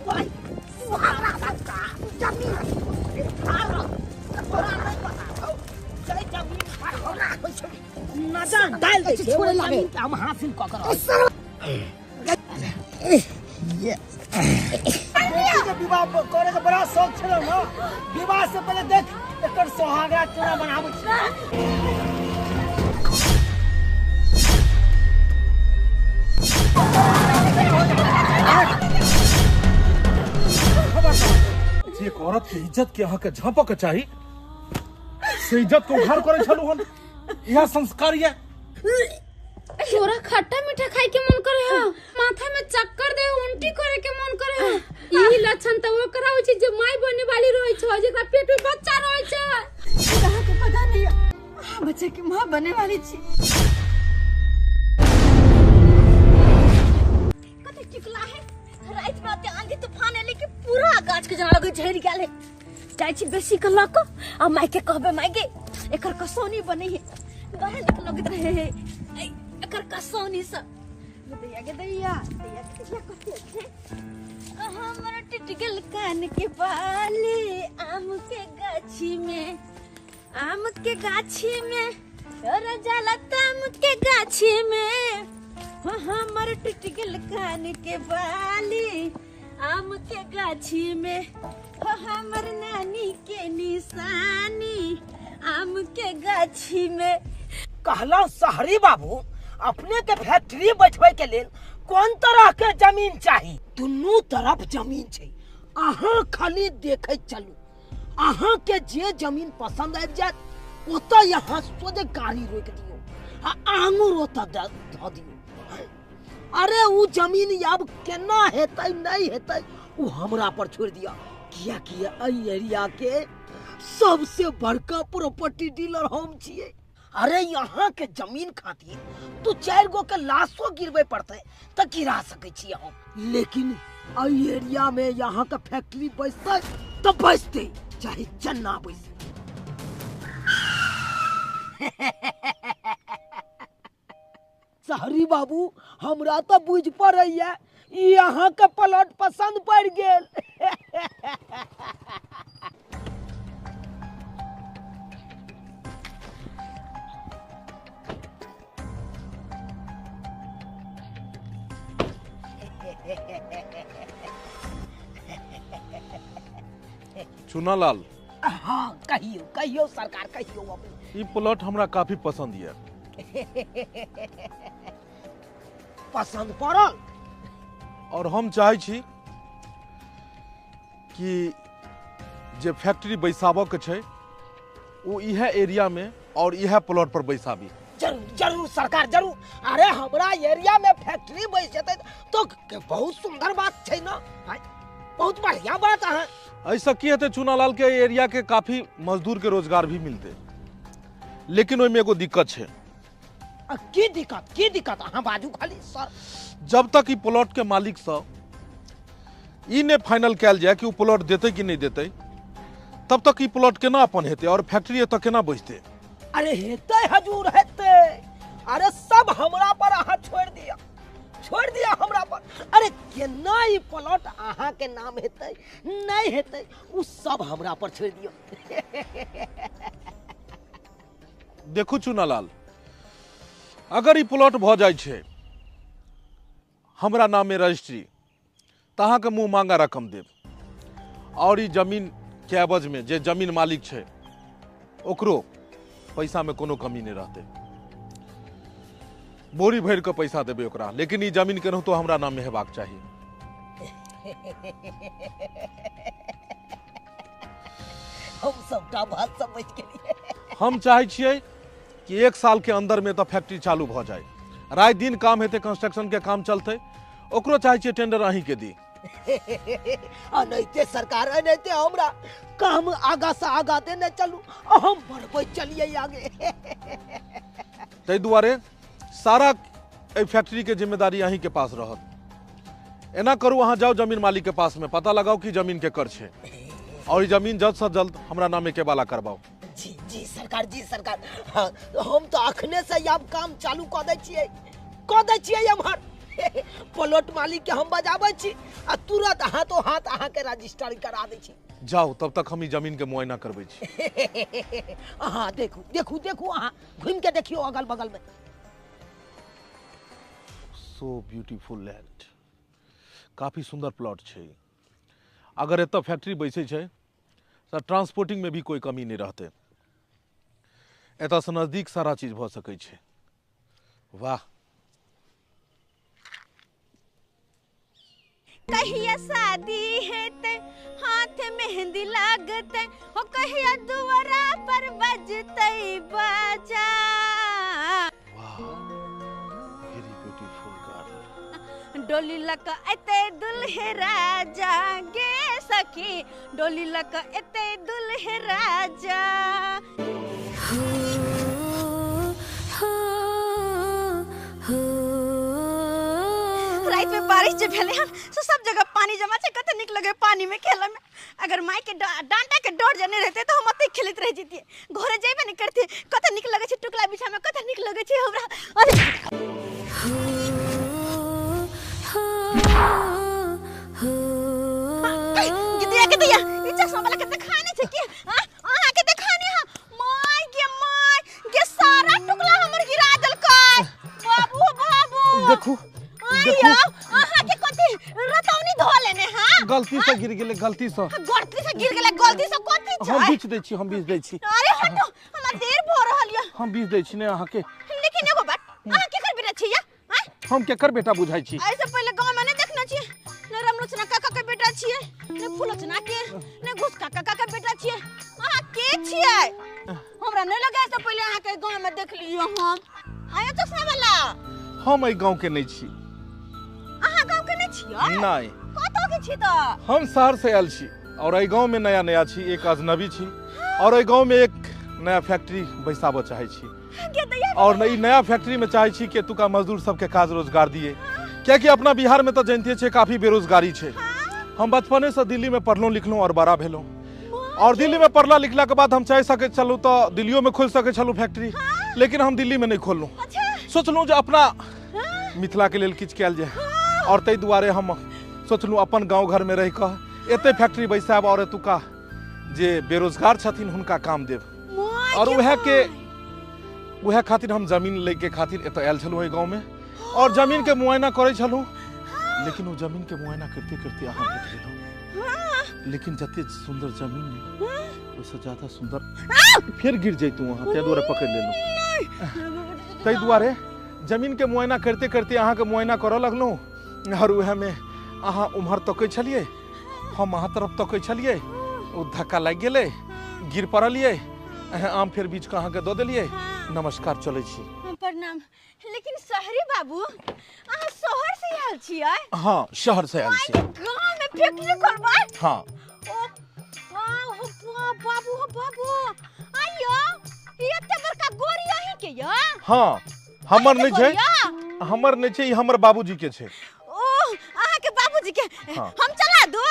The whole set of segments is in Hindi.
भाई सुहारा का जमीन तोरा नहीं पता हो जय जमीन पर होना नजर डाल दे छोड़े लगे हम हासिल क कर ये के विवाह करे के बड़ा शौक छलो ना विवाह से पहले देख एकर सोहागा चूड़ा बनाबै छी एक औरत के इज्जत के अहाँ के झाँपक चाहिए से इज्जत को उघार करे छलु हन यह संस्कार ये तोरा खट्टा मीठा खाए के मन करे ह माथा में चक्कर दे उल्टी करे के मन करे ह ई लक्षण त वो कराउ छी जे माई बने वाली रहै छ जेकरा पेट में बच्चा रहै छ कहा के पता नहीं बच्चे की मां बने वाली छी कते टिकला है रात में आते आंधी तूफान एले के पूरा गाछ के जड़ा लगे झड़ गेल है जाय छी बेसी कला को आ माई के कहबे माई गे एकर कसौनी बने है बहे देख लगत रहे है एकर कसौनी स दैया के दैया कहते छे हमर टिटगल कान के बाली आम के गाछी में तोरा जाला आम के गाछी में हमर टिटगल कान के बाली आम के गाछी में हमर नानी के निशानी आम के गाछी में कहला शहरी बाबू अपने के फैक्ट्री बैठवे के लेल कोन तरह के जमीन चाहिए दुनू तरफ जमीन छै अहाँ खाली देखे चलू अहाँ के जे जमीन पसंद आबि जात ओत यहाँ सोझे गाड़ी रोक दियो आ आंगूर ओत ध दियो अरे उ जमीन अब केना हेतै नहीं हेतै उ हमरा पर छोड़ दिया किया किया एई एरिया के सबसे बड़का प्रॉपर्टी डीलर हम छिए अरे यहाँ के जमीन खातिर तू 4 गो के लाशो गिरबे पड़ते त गिरा सके छी हम लेकिन एई एरिया में यहाँ का फैक्ट्री बैसते तो बैसते चाहे चन्ना बैसे शहरी बाबू हमरा तो बुझ पड़ैया यहाँ के प्लॉट पसंद पड़ गेल चुनालाल हाँ कहियो सरकार कहियो अब ई प्लॉट हमरा काफी पसंद ये पसंद पड़ल और हम चाहे छी कि जे फैक्ट्री बैसाबऽ के छै वो इहे एरिया में और इहे प्लॉट पर बैसाबी जरूर जरूर सरकार जरूर अरे हमरा एरिया में फैक्ट्री बैस जेतै तो बहुत सुंदर बात छै ना बहुत बढ़िया बात है ऐसा की हेतै चुनालाल के एरिया के काफी मजदूर के रोजगार भी मिलते लेकिन ओइमे एगो दिक्कत छै की दिक्कत अहाँ बाजू खाली सर जब तक ई प्लॉट के मालिक सब ई ने फाइनल कैल जाए कि वो प्लॉट देते कि नहीं देते तब तक ई प्लॉट केना अपन हेतै और फैक्ट्री एतऽ केना बचतै अरे हेतै हजूर हेतै अरे सब हमरा पर अहाँ छोड़ दिया हमरा पर अरे केना ई प्लॉट अहाँ के नाम हेतै नहीं हेतै उ सब हमरा पर छोड़ दियो देखू चुनालाल अगर ई प्लॉट भ जाय छै हमरा नाम में रजिस्ट्री तो अहाँ के मुंह मांगा रकम देब और ई जमीन के एवज में जे जमीन मालिक छै ओकरो पैसा में कोनो कमी नहीं रहते बोरी भर के पैसा देबे ओकरा लेकिन ई जमीन केनहु तो हमरा नाम में हेबाक चाहिए हम सबटा बात समझ गेलिए हम चाहे छियै कि 1 साल के अंदर में तो फैक्ट्री चालू भ जाए रात दिन काम हेतै कंस्ट्रक्शन के काम चलते ओकरो चाहे छियै टेंडर अहीं के दी अनैते सरकार अनैते हमरा काम आगा से आगा देने चलू हम बढ़बै चलिए आगे तै दुआरे सारा ए फैक्ट्री के जिम्मेदारी अहीं के पास रहत एना करू अहाँ जाओ जमीन मालिक के पास में पता लगाओ कि जमीन के कर छै और जमीन जल्द से जल्द हमरा नामे के वाला करवाओ जी सरकार हम तो अखने से अब काम चालू क दै छियै हमर प्लॉट मालिक के हम बजाबै छी आ तुरंत हाथों हाथ अहाँ के रजिस्ट्री करा दै छी। जाओ तब तक हम ई जमीन के मुआयना करबै छी। अहाँ देखू देखू देखू, अहाँ घूम के देखियो अगल बगल में। सो ब्यूटीफुल लैंड, काफी सुंदर प्लॉट छै। अगर एतऽ फैक्ट्री बैसे छै तो ट्रांसपोर्टिंग में भी कोई कमी नहीं रहते। एतऽ से नजदीक सारा चीज भ सकै छै। वाह, कहिया शादी हेते हाथ मेहंदी लागते हो, कहिया दुआरा पर बजते बाजा। वाह, वेरी ब्यूटीफुल गर्ल। डोली लका एते दुल्हे राजा गे सखी, डोली लका एते दुल्हे राजा। रात में बारिश जे भेले हन से सब जगह पानी जमा छै। कते निक लगे पानी में खेले में। अगर माई के डांटा के डोर जने रहते तो हम अते खेलत रह जतिए, घरे जेबे नहीं करते। कते निक लगे छै टुकला बिछा में, कते निक लगे छै हमरा। गिदिया के दिया ई चश्मा वाला कते खाने छै की? हां आहा के देखाने हा माय के सारा टुकला हमर गिरा देलकै। बाबू बाबू देखू आया आहा के कथि रतौनी धो लेने। हां गलती से गिर गेले, गलती से गलती से कथि छै? हम बीच दै छी, हम बीच दै छी। अरे हटो, हमरा देर भ रहल य। हम बीच दै छी ने अहाँ के। लेकिन एगो बात, अहाँ के कर बेटा छियै? हां हम केकर बेटा बुझाई छी? ऐसे पहले गांव में नहीं देखना चाहिए। न रामलोचना काका के बेटा छियै, न फुलोचना के, न घुस काका के बेटा छियै। अहाँ के छियै? हमरा नहीं लगा ऐसे पहले अहाँ के गांव में देख लियो हम। आया चश्मा वाला हम एहि गांव के नहीं छी। अहाँ गांव के नहीं छियै? नहीं, कतौ के छी त? हम शहर से आयल छी और एहि गांव में नया नया छी, एक अजनबी छी और एहि गांव में एक नया फैक्ट्री बैसाबऽ चाहे छी। और नई नया फैक्ट्री में चाहे छी कि एतुका मजदूर सबके काज रोजगार दिए, क्योंकि अपना बिहार में तो जानते छे काफी बेरोजगारी छे। हम बचपने से दिल्ली में पढ़लूं लिखलूं और बड़ा भेलूं, और दिल्ली में पढ़ला लिखला के बाद हम चाह सके चलूं तो दिल्लियों में खोल सके छलूं फैक्ट्री, लेकिन हम दिल्ली में नहीं खोलूं। सोचलूं जो अपना मिथिला के लेल किछ कयल जाए, और तै दुआरे हम सोचलूं अपन गाँव घर में रह कऽ एते फैक्ट्री बैसाब और एतुका जे बेरोजगार छथिन हुनका काम देब। और उहे खातिर हम जमीन ले के खातिर एतऽ आयल छलूं गाँव में, और जमीन के मुआयना करे छलूं। लेकिन वो जमीन के मुआयना करते करते अहाँ भेट गेलूं। लेकिन जते सुंदर जमीन है उससे ज्यादा सुंदर फिर गिर जैतू वहाँ, तै दुआरे पकड़ लेलूं। तै दुआरे जमीन के मुआयना करते करते अहाँ के मुआयना करऽ लगलूं, और उहे में अहाँ उम्हर तकै छलिए, हम अहाँ तरफ तकै छलिए। ओ धक्का लग गेले, गिर पड़लिए, आम फेर बीच के अहाँ के दऽ देलिए। नमस्कार, चलै छी। प्रणाम। लेकिन शहरी बाबू अहाँ शहर से आयल छियै? हाँ, शहर से आयल छी। गांव में फैक्ट्री खोलबै? हाँ। ओ बाबू आयो ये एते बड़का गोरी अहीं के य? हाँ, हमर नहीं छै, हमर नहीं छै, ई हमर बाबूजी के छै। ओ अहाँ के बाबूजी के? हाँ। हम चला दो।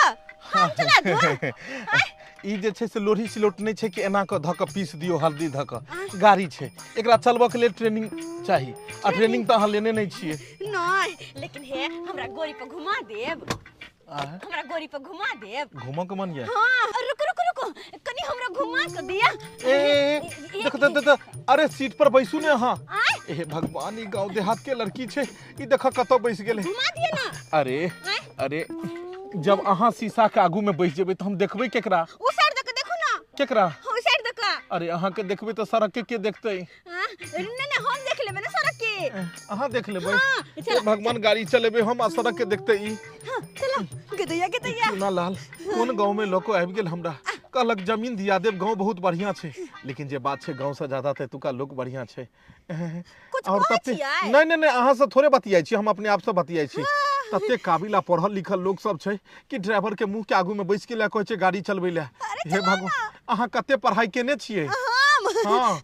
ई जे छै से लोढ़ी सिलौट नहीं छै कि एना क ध क पीस दियो, हल्दी ध क गाड़ी छै। एकरा चलबऽ के लेल ट्रेनिंग चाहिए, आ ट्रेनिंग तो अहाँ लेने नहीं छिए। नहीं, लेकिन हे हमरा गोरी पर घुमा देब। हमरा गोरी पर घुमा देब। घूमो के मन ये? हां, रुको कनी हमरा घुमा के दिया। देख अरे सीट पर बैसू ने अहाँ। ए भगवान, ई गांव देहात के लड़की छै, ई देख कतौ बैस गेले। घुमा दिए ना। अरे जब अहाँ शीशा के आगू में बैस जेबै तो हम देखबै केकरा? ओ साइड देख देखू ना। केकरा? ओ साइड देख। अरे अहाँ के देखबै तो सड़क के देखतै? नहीं हम देख लेबै ना सड़क के। अहाँ देख लेबै? हाँ, भगवान, गाड़ी चलेबै हम आ सड़क के देखतै ई? हां चलो गदैया। सुना लाल, कोन गांव में लोको आबि गेल हमरा, कहलक जमीन दिया देब, गांव बहुत बढ़िया छै। लेकिन जे बात छै गांव से ज्यादा त एतुका लोग बढ़िया छै। और तते नहीं अहाँ से थोड़े बतियाई छी, हम अपने आप से बतियाई छी। तते काबिल आ पढ़ल लिखल लोग सब छै कि ड्राइवर के मुंह के आगू में बैस के ला कहै छै गाड़ी चलबै ला। हे भगवान, अहाँ कते पढ़ाई केने छियै? हां,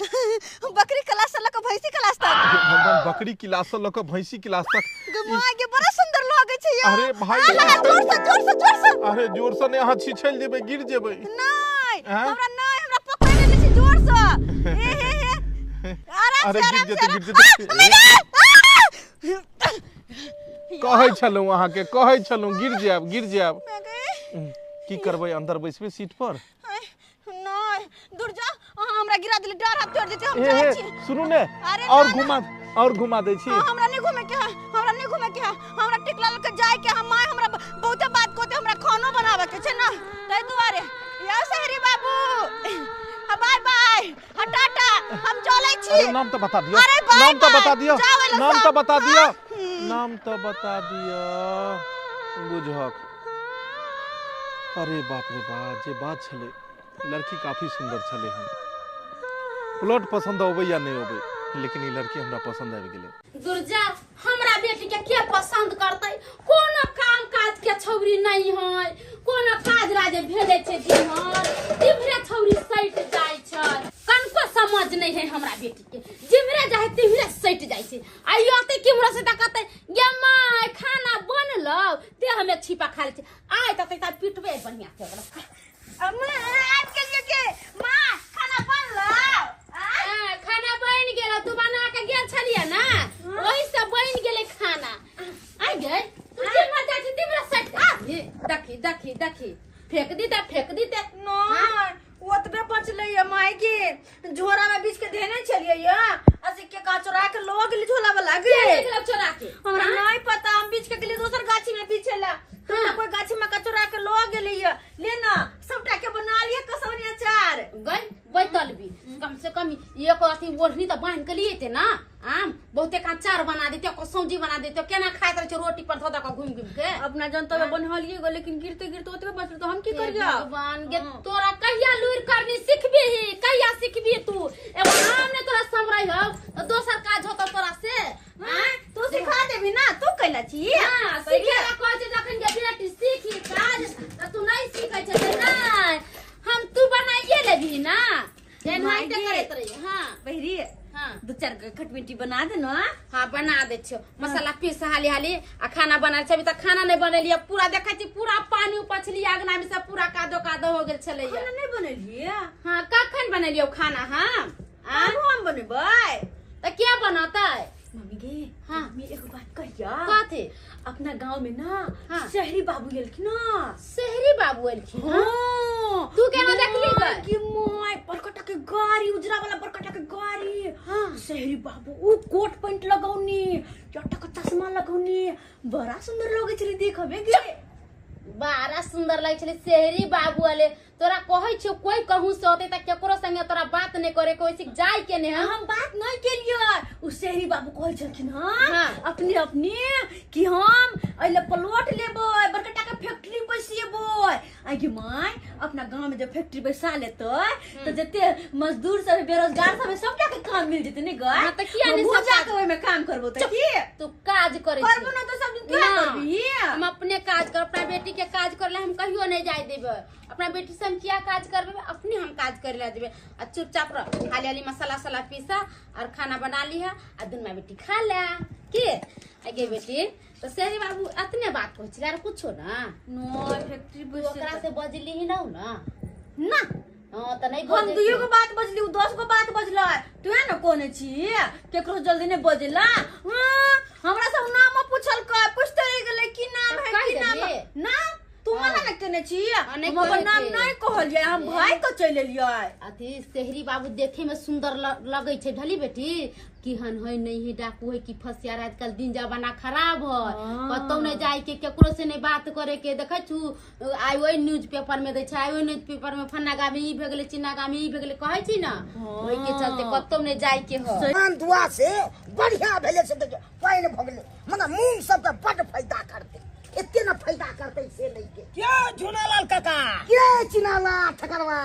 बकरी क्लास से लक भैंसी क्लास तक। भगवान, बकरी क्लास से लक भैंसी क्लास तक? गमाय के बड़ा सुंदर लागे छै यार। अरे भाई, जोर से। अरे जोर से नहीं, अहाँ छिछल जेबै, गिर जेबै। नहीं, हमरा पकड़ ले छी जोर से। अरे गिर जेतै। कहै छलहुँ अहाँके कहै छलहुँ गिर जायब की करबै अंदर बैसबे सीट पर नहीं दूर जा हमरा गिरा दिले डर हाथ तोड़ देते हम जाई छी सुनू ने और घुमा दै छी हमरा नहीं घूमे के हमरा टिकला लके जाय के हम माय हमरा बहुते बात कोते हमरा खानो बनावे के छै ना तै दुआरे या शहरी बाबू बाय बाय टाटा हम चलै छी अरे नाम तो बता दियो नाम तो बता दियो बुझक अरे बाप रे बाप जे बात छले लड़की काफी सुंदर छले हम प्लॉट पसंद होबे या नहीं होबे लेकिन ये लड़की हमरा पसंद आबि गेले दुर्जा हमरा बेटी के पसंद करतै कोनो काम काज के छौरी नहीं है कोनो काज राजे भेले छै दिनर तिमरे छौरी सैट जाय छै कनको समझ नहीं है हमरा बेटी के जिमरे जाय तिमरे सैट जाय छै आइयोते कि हमरा से ताकते गे माय खाना बनलो ते हमें छिपा खा ले छै आइ त पिटबे बढ़िया से ओकरा अम्मा आज के मां खाना बनलो खाना बन गेल तू बना के गेल छलिए ना ओही से बन गेले खाना आ गए तुझे मजा छै तिमरा सट देखी फेंक दी ते नहीं ओतबे बचले ये माई के झोरा में बीच के देने चलिए या असे के का चोरा के लोग ले झोला वाला गे चोरा के हमरा नहीं पता हम बीच के लिए दोसर गाछी में पीछेला कोई गाछी में का चोरा के लोग गेले ये लेना सबटा के बना लिए कसौनी अचार गई बैतल भी कम से कम एक अथी ओढ़नी तो बांध के लिए थे ना आम बहुते का अचार बना देते को सब्जी बना देते केना खाइत रहे रोटी पर थोड़ा का घूम के अपना जनता में बनहलिए गो लेकिन गिरते ओतबे बचल तो हम की करिया भगवान गे तोरा कहिया लूर करनी सिखबे ही कहिया सिखबी तू एगो हम ने तोरा समरई हो तो दोसर काज होता तोरा से तू सिखा देबी ना तू कैला छी हां सिखेला कहै छै जखन के बेटी सीखी काज त तू नहीं सीखै छै नहीं हम तू बनाइए लेबी ना एनाइ ते करैत रही हां बहिरी हां दो चार खटमिट्टी बना दे ना हां बना दे छियो मसाला पीस हाली आ खाना बना छै अभी तक खाना नहीं बनेलिए पूरा देखै छी पूरा पानी उपछली आगना में से पूरा कादो हो गेल छले खाना नहीं बनेलिए हां कखन बनेलियो खाना हम हम बनेबै त क्या बनातै मम्मी गे हाँ। मैं एक बात कहिया कथी अपना गांव में ना हाँ। शहरी बाबू एलखिन ना शहरी बाबू एलखिन हां तू केना देखली गै कि मोय बरकटा के गाड़ी उजरा वाला बरकटा के गाड़ी हां शहरी बाबू उ कोट पैंट लगौनी चट्टा का चश्मा लगौनी बड़ा सुंदर लगे छले देखबे गे बड़ा सुंदर लगे छले शहरी बाबू वाले तोरा कहै छौ कोई कहूं से होते त केकरो संगे तोरा बात नहीं करे कोई सिक जाय के ने हम बात नहीं केलिए उ शहरी बाबू कहै छलखिन हां हाँ। अपने कि हम अइले प्लॉट लेबै बरकटा के फैक्ट्री बैसेबै आगे माय अपना गांव में जब फैक्ट्री बैसा लेतै तो जते मजदूर सब बेरोजगार सब सबटा के काम मिल जेतै ने ग हां त किया नहीं सब जाके ओइ में काम करबो त की तू काज करे करबो ना तो सब दिन क्या करबी हम अपने काज कर अपना बेटी के काज करले हम कहियो नहीं जाय देबे अपना बेटी से हम क्या काज करबे अपने हम काज कर ले देबे आ चुपचाप रह हाली मसाला पीसा और खाना बना ली है आ दुनमा बेटी खा ले के आगे बेटी तो शहरी बाबू इतने बात कहै छै यार कुछो ना नो फैक्ट्री ओकरा से बजली ही ना ना हां त नहीं हम दुइयो को बात बजली उ 10 को बात बजला तू है ना कोने छी केकरो जल्दी ने बजला हमरा सब नाम पूछल का पूछते गेले की नाम है की नाम ना तू मना न केने छी हम अपन नाम नहीं कहलिए हम भाई को चल एलिए अथी शहरी बाबू देखे में सुंदर लगे छै ढली बेटी किहन है नहीं है डाकू है कि फसियार आजकल दिन जमाना खराब है कतौ नहीं जाय के केकरो से नहीं बात करे के देखै छु आइ ओइ न्यूज़पेपर में दै छै आइ ओइ न्यूज़पेपर में फन्ना गामी ई भ गेलै चिन्ना गामी ई भ गेलै कहै छी ना ओइ के चलते कतौ नहीं जाय के हो मान दुआ से बढ़िया भेले से देखियो पाइन भ गेलै मने मूंग सब के बड फायदा करते इतने ना फायदा करते से नहीं के क्या झुनालाल काका के चिनाला ठकरवा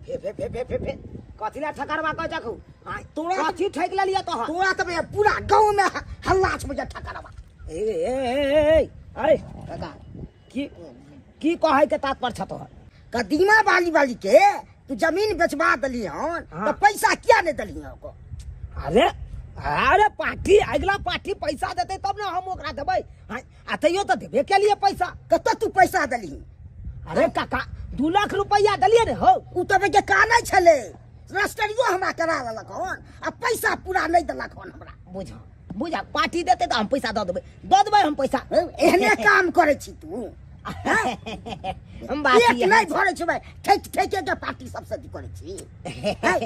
फे कथिला ठकरवा कह जाखू हां तोरा कथि ठक ले लिया तो तोरा त पूरा गांव में हल्ला छ मुझे ठकरवा ए अरे काका की कहै के तात्पर्य छ तोहर कदीमा वाली के तू जमीन बेचवा दली हन तो पैसा क्या नहीं दली को अरे पार्टी अगला पार्टी पैसा देते तब ना हम ओकरा देबै आ तैयो तो देबे के लिए पैसा कत तू पैसा दली अरे काका 2 लाख रुपया दलिए रे हो उ तबे के का नहीं छले रजिस्टरियो हमरा करा लेलक हन आ पैसा पूरा नहीं देलक हन हमरा बुझ बुझा पार्टी देते तो हम पैसा दऽ देबै हम पैसा एहने काम करे छी तू हम बात पेट नहीं भरे छी भाई ठेके के पार्टी सबसे करे छी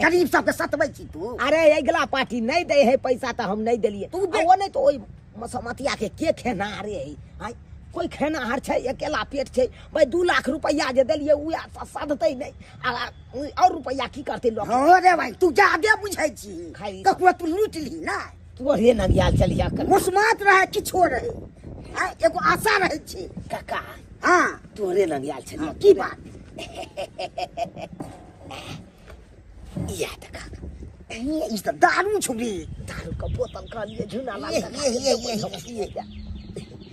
गरीब सबके सतबै छी तू अरे अगला पार्टी नहीं दे है पैसा तो हम नहीं दिलिए तू वो नहीं तो ओई मसमतिया के खेना रे है कोई खेनाहार छै अकेला पेट छै भाई 2 लाख रुपया जे देलिए उ सधतै नहीं और रुपया की करते लोग हो रे भाई तू ज्यादा बुझै छी खाली ककरो तू लूट ली ना तू रे नगियाल चलिया कर मुस्मात रहे किछो रहे एगो आशा रहे छी काका हां तू रे नगियाल चलिया की बात या तका ये इस दारू छुबी दारू का बोतल का लिए झुना ये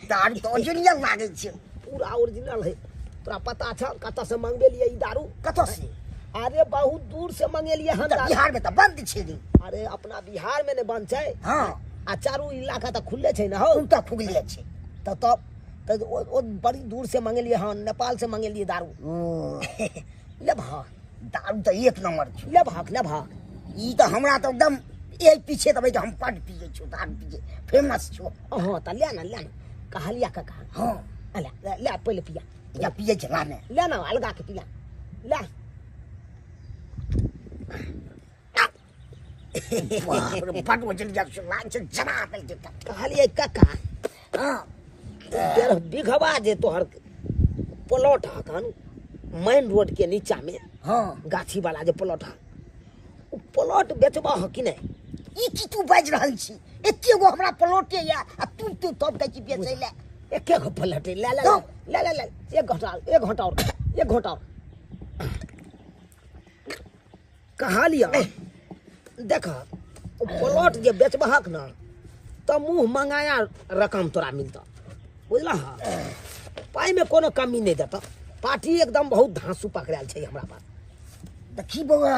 दारू तो ओरिजिनल लागे छै पूरा ओरिजिनल है तोरा पता छ कत से मांगबे लिए ई दारू कत से अरे बहुत दूर से मंगेलिए हम दारू बिहार में तो बंद छै नी अरे अपना बिहार में ने बंद छै हां आ चारू इलाका त खुले छै ना हो उ तो खुगले छै तब ओ बड़ी दूर से मंगेलिए हां नेपाल से मंगेलिए दारू ले भा दारू तो एक नंबर छै ले भा ई तो हमरा तो एकदम एक पीछे तब हम पट पिए छु दारू पिए फेमस छु हां त ले ना कहलिया काका हां ले पहले पिया या पिए चला ने ले ना अलगा के पिया ले पट वजन जा लाइन से जना दे कहलिए काका हां तेरह बिघवा जे तोहर प्लॉट हकन मेन रोड के नीचा में हां गाछी वाला जे प्लॉट है उ प्लॉट बेचबा ह कि नहीं ई की तू बाज रहल छी एके गो हमरा प्लॉटे या आ तू तब कह छी बेचै ले एके गो प्लॉट ले एक घंटा और कहा लिया देख प्लॉट जे बेचबहक ना तो मुंह मंगाया रकम तोरा मिलता बुझला पाई में कोनो कमी नहीं देता पार्टी एकदम बहुत धांसू पकड़ाल छै हमरा पास देखी बौआ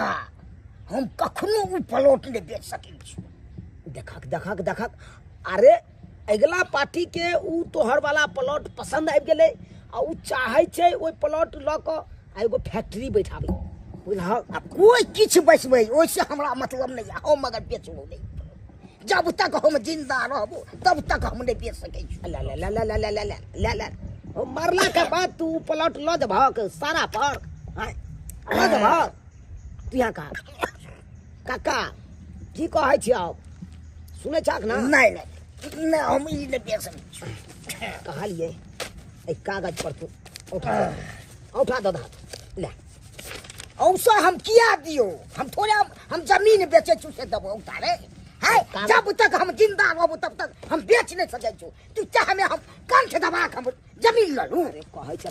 हम कखनो उ प्लॉट ले बेच सकै छी देखक अरे अगला पार्टी के उ तोहर वाला प्लॉट पसंद आबि गेलै आ उ चाहै छै ओइ प्लॉट ल क एगो फैक्ट्री बैठाबे बुझल आ कोई किछ बैसबै ओइसे हमरा मतलब नहीं है हम मगर बेचबो नहीं जब तक हम जिंदा रहबो तब तक हम नहीं बेच सकै छी ले मरला के बाद तू प्लॉट ल जबहक सारा पर ल जबहक तिहा काका की कहै छी आब सुनै छक ना नहीं हम ई नहीं बेच सकै छी कहलिए ए कागज पर तू उठा दो ले औसा हम किया दियो हम थोड़े हम जमीन बेचे छु से दबो उतारे है जब तक हम जिंदा रहबो तब तक हम बेच नहीं सकै छु तू चाहे में हम कंठ दबा के हम जमीन ल लूं अरे कहै छ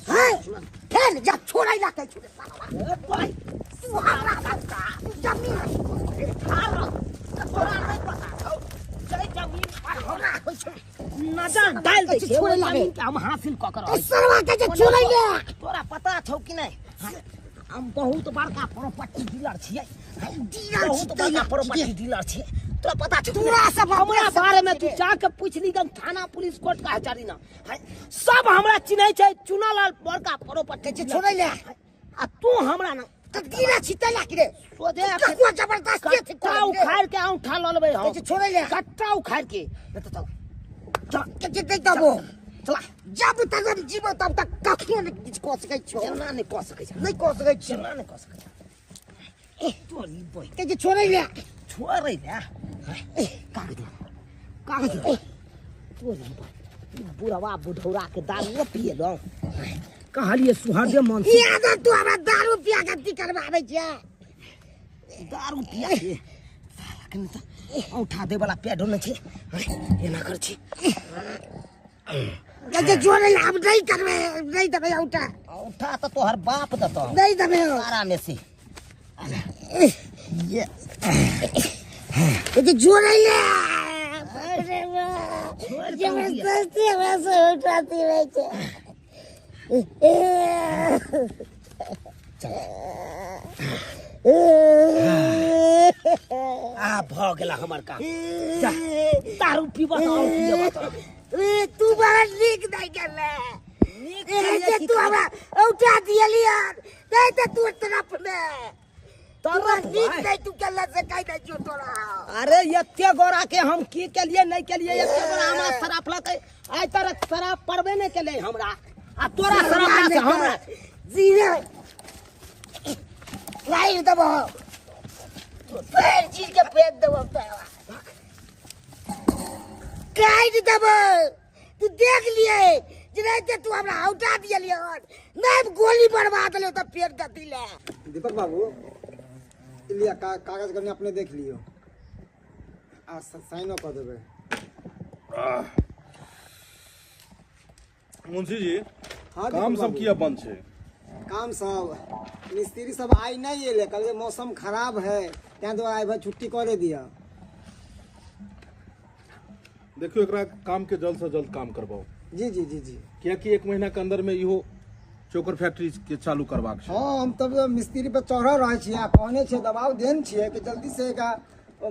फेर जब छोड़ै ला कहै छु रे भाई तू हमरा बता जमीन तोरा नहीं पता हौ जय जमीन पर हमरा होय छै नजर डाल दे छोड़े छोड़े लागे। के हम हासिल क कर सरवा के जे छोड़ै ले तोरा पता छौ कि नहीं हम बहुत बड़का प्रॉपर्टी डीलर छियै बहुत बड़का प्रॉपर्टी डीलर छियै तोरा पता छौ तोरा सब हमरा बारे में तू जाके पूछ ली गन थाना पुलिस कोर्ट का हजारी ना सब हमरा चिन्है छै चुनालाल बड़का प्रॉपर्टी जे छोड़ै ले आ तू हमरा ना तकदीरा छितला कि रे सोदे ककुआ जबरदस्त के कट्टा उखाड़ के औंठा ल लेबै हम जे छोड़ै ले कट्टा उखाड़ के के दे दबो चला जब तक हम जीवो तब तक कखनो नहीं किछ कह सकै छो जेना नहीं कह सकै छै नहीं कह सकै छी जेना नहीं कह सकै छै तोरी बोय के जे छोड़ै ले छोड़ै ले कागज तोरी बोय बुढ़वा बुढ़ौरा के दारू पिए लो कहलिए सुहागे मन से ये तो तू हमरा दारू पिया गलती करवाबै छै दारू पिया के लेकिन त औंठा दे वाला पेड़ न छै एना कर छै जे छोड़ै ले अब नहीं करबे नहीं दबे औटा औंठा त तोहर बाप देतो नहीं दबे सारा में से ये जे छोड़ै ले अरे वाह जबरदस्ती हमरा से उठाती रहे छै आ भ गेला हमर काम जा दारू पीबा त और पियबा त तू बड़ा नीक नहीं करले नीक तू हमरा औटा दियली यार नहीं तो तू तरफ में तरफ नीक भाई। नहीं तू केला से कह दे जो तोरा अरे एते गोरा के हम की के लिए नहीं के लिए एते गोरा हमरा शराब लगे आइ तरह शराब पड़बे नहीं केले हमरा आ तोरा शराब से हमरा जीरे लाई दबो पैर चीज के फेंक दबो तेरा काट दबो तू देख लिए जिनाते तू हमरा हटा दिया लिया नहीं गोली बर्बाद ले तो पेट दती ले दीपक बाबू लिया कागज करने अपने देख लियो आ साइनो कर देबे। मुंशी जी हाँ काम दीपक सब बाबू। किया बंद छे काम सब मिस्त्री सब आई नहीं एले कल मौसम खराब है त्या द्वारा आई भाई छुट्टी करे दिया। देखियो एकरा काम के जल्द से जल्द काम करवाओ जी जी जी जी क्या कि 1 महीना के अंदर में इहो चोकर फैक्ट्री के चालू करबाक छै। हाँ हम तब मिस्त्री पे चढ़ल रहे छियै आ कहने छियै दबाव देन छियै कि जल्दी से एकरा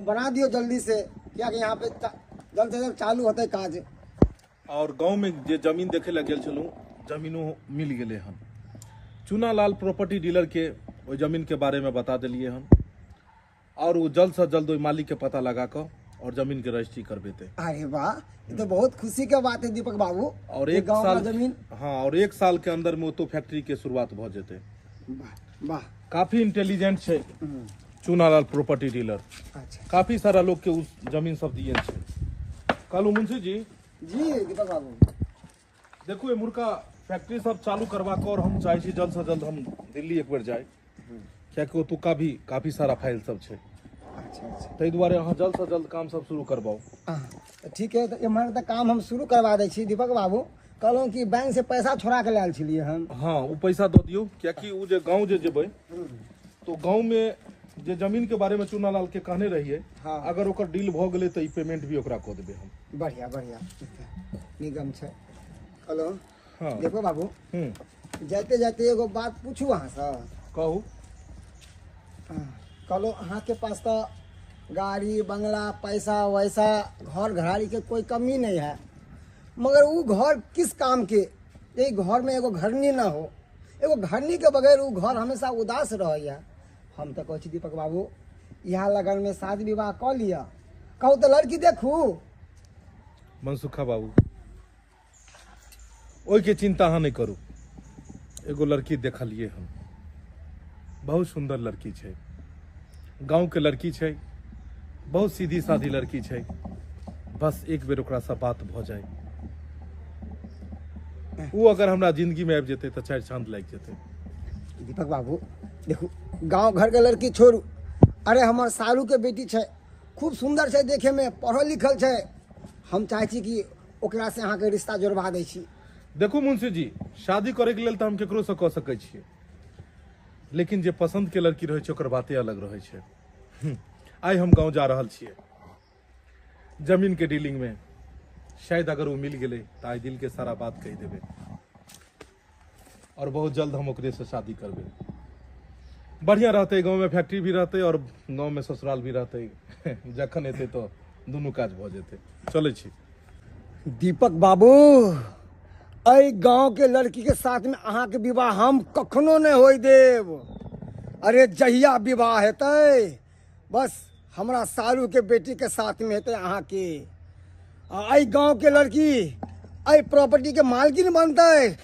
बना दियो जल्दी से क्या कि यहाँ पे जल्द से जल्द चालू होते काज। और गांव में जे जमीन देखे लग गेल छलू जमीनो मिल गेले हन चूनालाल प्रॉपर्टी डीलर के ओइ जमीन के बारे में बता दिलिए हन और वो जल्द से जल्द ओइ मालिक के पता लगा कर और जमीन के रजिस्ट्री करबेते। अरे वाह ये तो बहुत खुशी के बात है दीपक बाबू। और ये 1 गाँव साल का जमीन हाँ और 1 साल के अंदर में तो फैक्ट्री के शुरुआत भ जेते। वाह वाह काफी इंटेलिजेंट छै चूनालाल प्रॉपर्टी डीलर अच्छा काफी सारा लोग के उस जमीन सब दिए छै। कहलू मुंशी जी जी दीपक बाबू देखो ये मुर्गा फैक्ट्री सब चालू करवा कर और हम चाहे छी जल्द से जल्द हम दिल्ली एक बार जाए क्या कि ओतुका भी काफी सारा फाइल सब छै अच्छा अच्छा ताहि दुआरे अहाँ जल्द से जल्द काम सब शुरू करवाओ। तो ठीक है तो इम्हर तक काम हम शुरू करवा दै छी दीपक बाबू। कहलहुँ कि बैंक से पैसा छोड़ा के लायल छलियै हम। हाँ वो पैसा दो दियो क्या कि वो जे गाँव जे जेबै तो गाँव में जे जमीन के बारे में चूनालाल के कहने रहिए हाँ। अगर ओकर डील भ गेलै तो ई पेमेंट भी ओकरा कऽ देबै हम। बढ़िया बढ़िया निगम छै। कहलहुँ हाँ देखो बाबू जाते जाते एगो बात पूछू अहाँ से। कहू। कहलो अहाँ के पास तो गाड़ी बंगला पैसा वैसा घर घराड़ी के कोई कमी नहीं है मगर वो घर किस काम के ये घर में एगो घरनी ना हो एगो घरनी के बगैर वो घर हमेशा उदास रह। हम तो कहै छी दीपक बाबू यहाँ लगन में शादी विवाह कर लिया कहू तो लड़की देखू। मनसुखा बाबू ओइ के चिंता अहाँ नहीं करू एगो लड़की देखलिए हम बहुत सुंदर लड़की छै गांव के लड़की छै बहुत सीधी सादी लड़की छै बस एक बेर ओकरा से बात भ जाए वो अगर हमरा जिंदगी में आबि जेतै तो 4 चांद लागि जेतै। दीपक बाबू देखू गांव घर के लड़की छोड़ू अरे हमार सारू के बेटी छै खूब सुंदर छै देखे में पढ़ल लिखल छै हम चाहे छी कि ओकरा से अहाँ के रिश्ता जोड़वा दै छी। देखू मुंशी जी शादी करे के लेल तो हम केकरो से कह सकै छियै लेकिन जे पसंद के लड़की रहे छै ओकर बाते अलग रहे छै। आई हम गांव जा रहल छियै जमीन के डीलिंग में शायद अगर वो मिल गेले तो आई दिल के सारा बात कह देबे और बहुत जल्द हम ओकरे से शादी करबे। बढ़िया रहते गांव में फैक्ट्री भी रहते और गांव में ससुराल भी रहते जखन एते तो दोनों काज भ जेते। चले छी। दीपक बाबू अई गांव के लड़की के साथ में अहाँ के विवाह हम कखनो नहीं होई देव। अरे जहिया विवाह हेतै बस हमरा सारू के बेटी के साथ में हेतै अहाँ के अई गांव के लड़की अई प्रॉपर्टी के मालकिन बनतै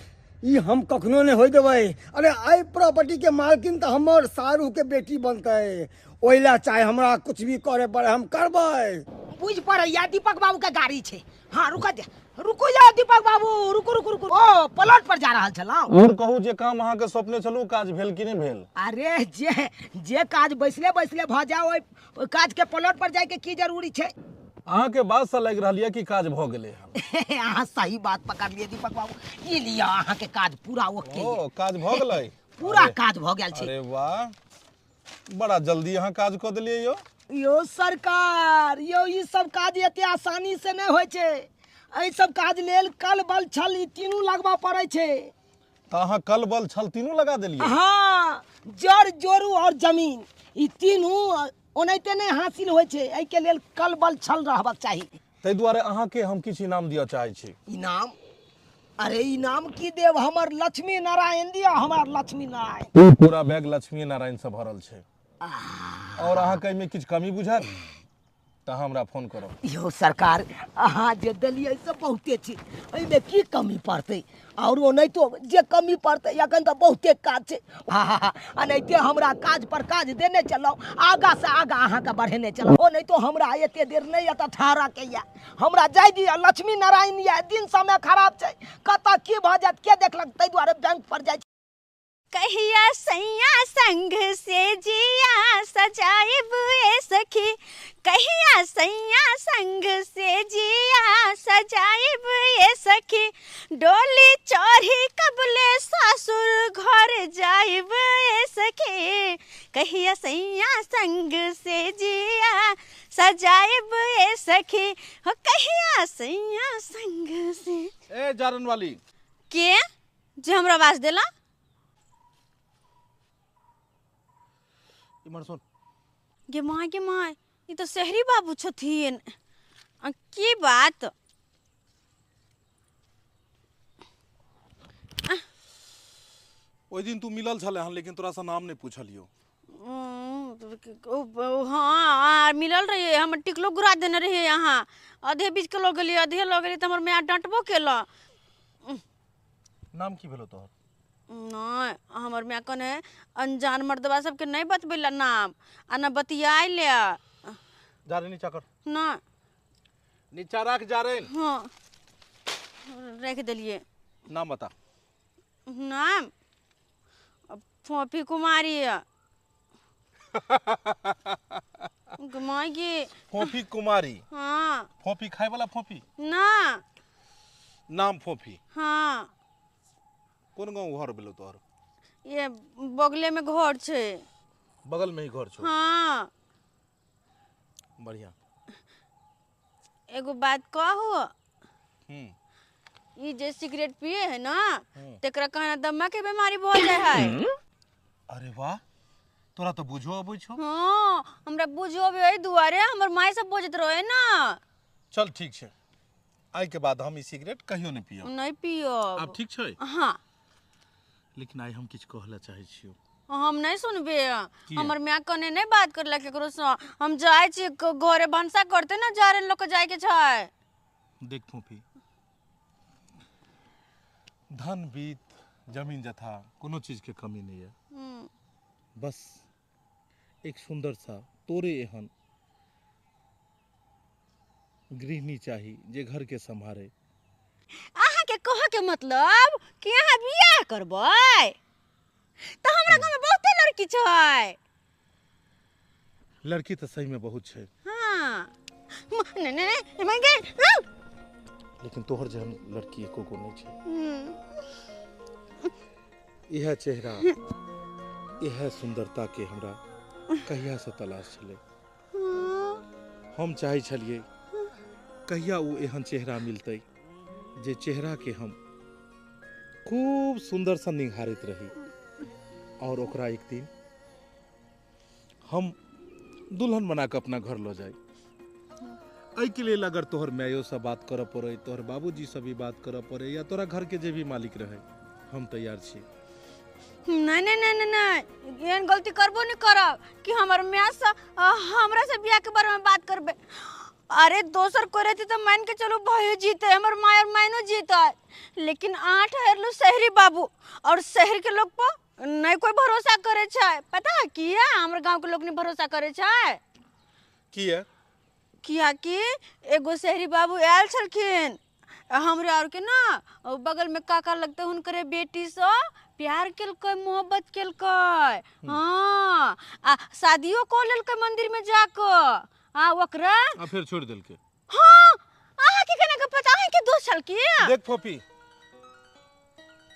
ई हम कखनो नहीं होई देबै। अरे अई प्रॉपर्टी के मालकिन तो हमर सारू के बेटी बनतै ओइला चाहे हमरा कुछ भी करे पड़े हम करबै। बुझ पड़ैया दीपक बाबू के गाड़ी छे। हाँ रुको जा दीपक बाबू रुको रुको रुको ओ प्लॉट पर जा रहल छलौ और कहू जे काम अहाँ के सपने छलू काज भेल कि नहीं भेल। अरे जे काज बैसले बैसले भ जाओ ओइ काज के प्लॉट पर जाए के की जरूरी छे। अहाँ के बात से लग रहा कि काज भ गेले हन। अहाँ सही बात पकड़ लिए दीपक बाबू ये लिया अहाँ के काज पूरा ओके ओ काज भ गेलै पूरा काज भ गेल छे। अरे वाह बड़ा जल्दी अहाँ काज क देलिए यो सरकार यो ई सब काज एते आसानी से नहीं होय छे। एहि सब काज लेल कल बल छल ई तीनू लगबा पड़े छे। तो अहाँ कल बल छल तीनों लगा दिलिए। हाँ जड़ जोरू और जमीन ई तीनू ओनाहिते नहीं हासिल होय छे। एहि के लेल कल बल छल रहबाक चाही। तै दुआरे अहाँ के हम किछ इनाम दिया चाहे छी। इनाम अरे इनाम की देव हमर लक्ष्मी नारायण दिया हमार लक्ष्मी नारायण पूरा बैग लक्ष्मी नारायण से भरल छे। और अहाँ के में किछ कमी बुझत तो हमरा फोन करो। यो सरकार अहाँ जे देलियै से बहुते छी, एहिमे की कमी पड़तै? और नहीं तो जे कमी पड़तै अखन तो बहुते काज छै। आ नहीं तो हमरा काज पर काज देने चलाओ, आगा से आगा अहाँ के बढ़ेने चलाओ। ओ नहीं तो हमरा एते देर नहीं एत ठाड़ा के या हमरा जाय दिया। लक्ष्मी नारायण या दिन समय खराब छै, कत की भ जात के देखलक, तै दुआरे बैंक पर जाय। कहिया सैया संग से जिया सजाइब ए सखी, कहिया सैया संग से जिया सजाइब ए सखी, डोली चढ़ी कबले सासुर घर जाइब ए सखी, कहिया सैया संग से जिया सजाइब ए सखी, हो कहिया सैया संग से। ए जारन वाली के जे हमरा आवाज देला? इमर सुन। गे माय ये तो शहरी बाबू छथिन। की बात? ओइ दिन तू मिलल छले हन, लेकिन तोरा से नाम नहीं पूछलियो। हाँ मिलल रहिए, हम टिकलो गुरा देने रहिए यहाँ। आधे बीच के लोग गेलिए, आधे लोग गेलिए, तो हमर माय डांटबो केला। नाम की भेलो तोहर? नहीं हमर माय कने अनजान मर्दबा सबके नहीं बतबेला नाम, आ न बतियाई ले। जा रे नीचा कर। ना नीचा रख जा रे। हाँ रख दिलिए। नाम बता। नाम फोफी कुमारी है। मायगी फोफी कुमारी? हाँ। फोफी खाए वाला फोफी ना। नाम फोफी? हाँ। कौन गांव घर भेलो तोहर? ये बगले में घर छे। बगल में ही घर छो? हाँ। बढ़िया। एगो बात कहू, ये जे सिगरेट पिए है ना, तेकरा कहना दम्मा के बीमारी हो जाए है। अरे वाह, तोरा तो बुझो अबै छो। हाँ हमरा बुझो भी दुआरे हमर माई सब बोझत रहे ना। चल ठीक छे, आई के बाद हम ई सिगरेट कहियो नहीं पियो। नहीं पियो। अब ठीक छे? हाँ। लेकिन आई हम किछ कहला चाहे छियो। हम नहीं सुनबे। हमर माय कने नहीं बात करला केकरो से। हम जाय छी घरे भंसा करते ना, जारे लोग जाय के छै। देख फोफी, धन बीत जमीन जथा कोनो चीज के कमी नहीं है। बस एक सुंदर सा तोरे एहन गृहिणी चाहिए जे घर के संभारे। अहाँ के कह के मतलब कि अहाँ बियाह करबै? तो हमरा गांव में बहुते लड़की छै। लड़की तो सही में बहुत छे। हाँ नहीं मांगे। लेकिन तोहर जहन लड़की एको को नहीं छे। यह चेहरा, यह सुंदरता के हमरा कहिया से तलाश छले। हम चाहे छलिए कहिया वो एहन चेहरा मिलते जे चेहरा के हम खूब सुंदर सा निहारित रही, और ओकरा एक दिन हम दुल्हन बना के अपना घर लो जाए। आई के लिए अगर तोहर मायो से बात करे पड़े, तोहर बाबूजी से भी बात करे पड़े, या तोरा घर के जे भी मालिक रहे, हम तैयार छी। नहीं नहीं नहीं नहीं, एहन गलती करबो नहीं करब कि हमर माय से हमरा से बियाह के बारे में बात करबे। अरे दोसर कोई रहती तो मान के चलो भाई जीते, हमर माय और मायनो जीता। लेकिन आठ हरलू शहरी बाबू, और शहर के लोग पर नहीं कोई भरोसा करे छै। पता है किया हमर गांव के लोग नहीं भरोसा करे छै? किया कि एगो शहरी बाबू आयल छलखिन हमरे और के ना, बगल में काका लगते हुनकरे बेटी से प्यार केलकै, मोहब्बत केलकै। हाँ आ शादियो को लेलकै मंदिर में जाके। हाँ ओकरा फिर छोड़ देलकै। हाँ अहाँ के केना के पता है कि दोस्त छल की? देख फोफी,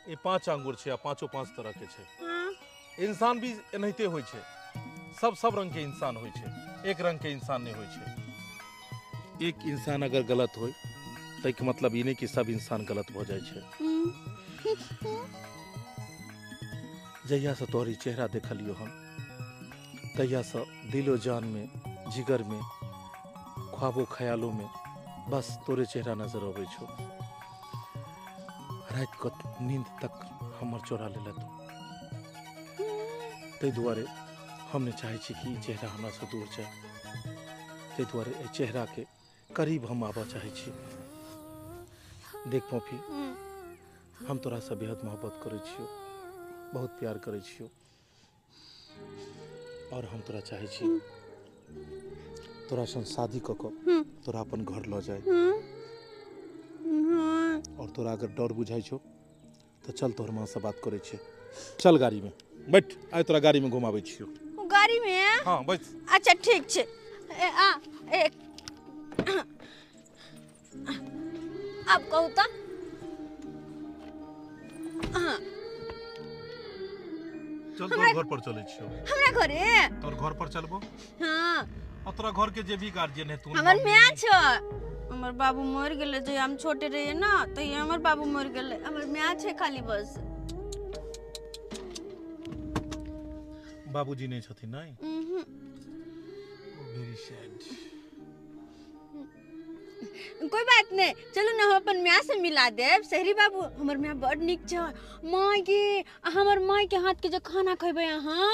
ये 5 अंगूर छे, आ पांचों 5 तरह के छे। इंसान भी एनाहिते होय छे, सब रंग के इंसान होय छे, एक रंग के इंसान नहीं होय छे। एक इंसान अगर गलत होय तो एक मतलब ये नहीं कि सब इंसान गलत हो जाए छे। जहिया से तोहरी चेहरा देखलियो हम, तहिया से दिलो जान में, जिगर में, ख्वाबो ख्यालों में बस तोरे चेहरा नजर आवे छो। रात को नींद तक हमर चोरा ले तू। ते दुआरे हमने चाहे छी कि ई चेहरा हमरा से दूर जाए, ताहि दुआरे एहि चेहरा के करीब हम आबऽ चाहे छी। देख पॉपी, हम तोरा से बेहद मोहब्बत करे छियो, बहुत प्यार करे छियो, और हम तोरा चाहे छी तोरा संग शादी क के तोरा अपन घर ल जाए। और तोरा अगर डर बुझाई छो तो चल तोहर माँ से बात करे छे। चल गाड़ी में बैठ, आइ तोरा गाड़ी में घुमाबै छियो। गाड़ी में? हाँ बैठ। अच्छा ठीक छे। अब कहू तो चल तोर घर पर चले छियो। हमरा घरे? तोर घर पर चलबो। हाँ। और तोरा घर के जे भी गार्जियन है तू हमर मां छ। हमर बाबू मर गेले जे हम छोटे रहे ना, तो ये हमर बाबू मर गेले। हमर मां छ खाली बस। बाबूजी नहीं छथिन नहीं? Very sad. कोई बात नहीं, चलो ना हम अपन माँ से मिला देव। शहरी बाबू हमर माँ बड़ निक छ। माँ के हमर माँ के हाथ के जो खाना खइबे अहाँ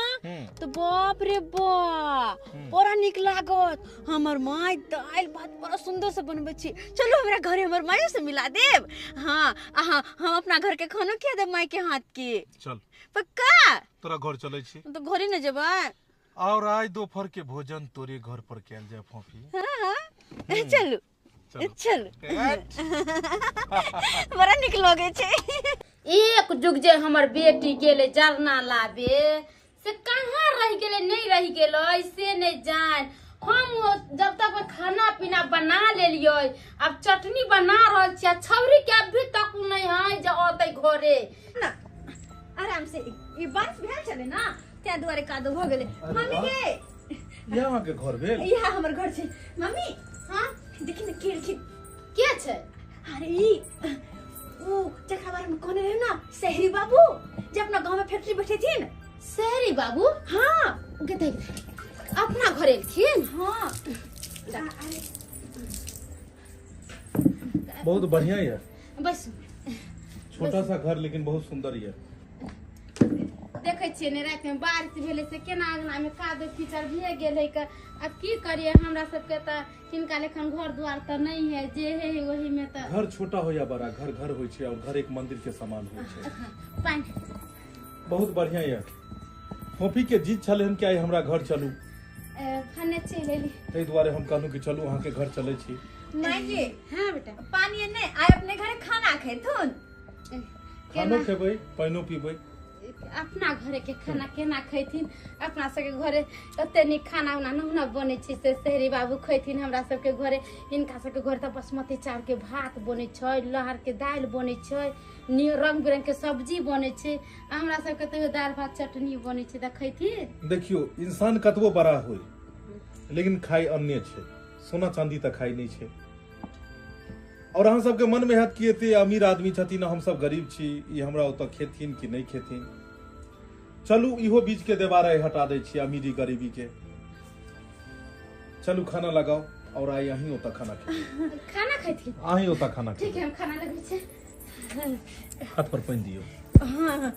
तो बाप रे बाप बड़ा निक लागत। हमर माँ दाल भात बड़ा सुंदर से बनबै छी। चलो हमरा घरे हमर माँ से मिला देव। हाँ हम अपना घर के खाना खिया देव माँ के हाथ के। चल पक्का? तोरा घर चले छी। तो घरे न जेबै? और आज दोपहर के भोजन तोरे घर पर कैल जाए फॉफी। हाँ चलो चलो। बड़ा निक लगे छे। एक जुग जे हमर बेटी गेले जरना लाबे से कहाँ रह गेले, नहीं रह गेले से नहीं जान। हम जब तक खाना पीना बना ले लियो, अब चटनी बना रहल छियै, छौरी के अभी तक नहीं है जे ओते घरे ना। आराम से ये बात भेल चले ना, त्या दुआरे कादो भ गेले। मम्मी के यहाँ के घर भेल? यहाँ हमर घर छे। मम्मी हां देखि न के छे? अरे ओ जकरा बारे में कोने रहे ना, शहरी बाबू जे अपना गांव में फैक्ट्री बैठे थीन। शहरी बाबू? हां के देख अपना घरे थीन। हां बहुत बढ़िया है। बस छोटा सा घर लेकिन बहुत सुंदर है। देखे छियै ने रात में बारिश भेले से केना अंगना में कादो कीचड़ भे गेले के। अब की करिए, हमरा सबके त किनका लेखन घर द्वार त नहीं है, जे है वही में त। घर छोटा हो या बड़ा, घर घर होय छे और घर एक मंदिर के समान होय छे। पानी बहुत बढ़िया है। फॉफी के जीत छले हम क्या हमरा घर चलू, खाने चले ली। तै दुआरे हम कहलू कि चलू अहाँ के घर चले छी। नहीं हां बेटा पानी ने आय अपने घरे खाना खैथुन। खानो खेबै, पानियो पीबै। अपना घरे के खाना केना खैथिन? अपना सबके घरे ओते निक खाना उना न बने छै से शहरी बाबू खैथिन। हमरा सबके घरे, इनका सबके घरे त बासमती चावल के भात बने छै, लहर के दाल बने छै, रंग बिरंग के सब्जी बने छै। हमरा सबके त दाल भात चटनी बने छै, त खैथिन। देखियो इंसान कतबो बड़ा होय लेकिन खाई अन्य छे, सोना चांदी त खाई नहीं छे। और हम सबके मन में हैत कि एते अमीर आदमी छथिन, हम सब गरीब छी, ई हमरा ओत खेथिन कि नहीं खेथिन। चलू इहो बीच के देवारे हटा दै छी, अमीरी गरीबी के। चलू खाना लगाओ और आई यहीं ओत खाना खेबै। खाना खैथिन? आही ओत खाना ठीक खेबै। है, हम खाना लगबै छै। हाथ पर पानी दियो। हां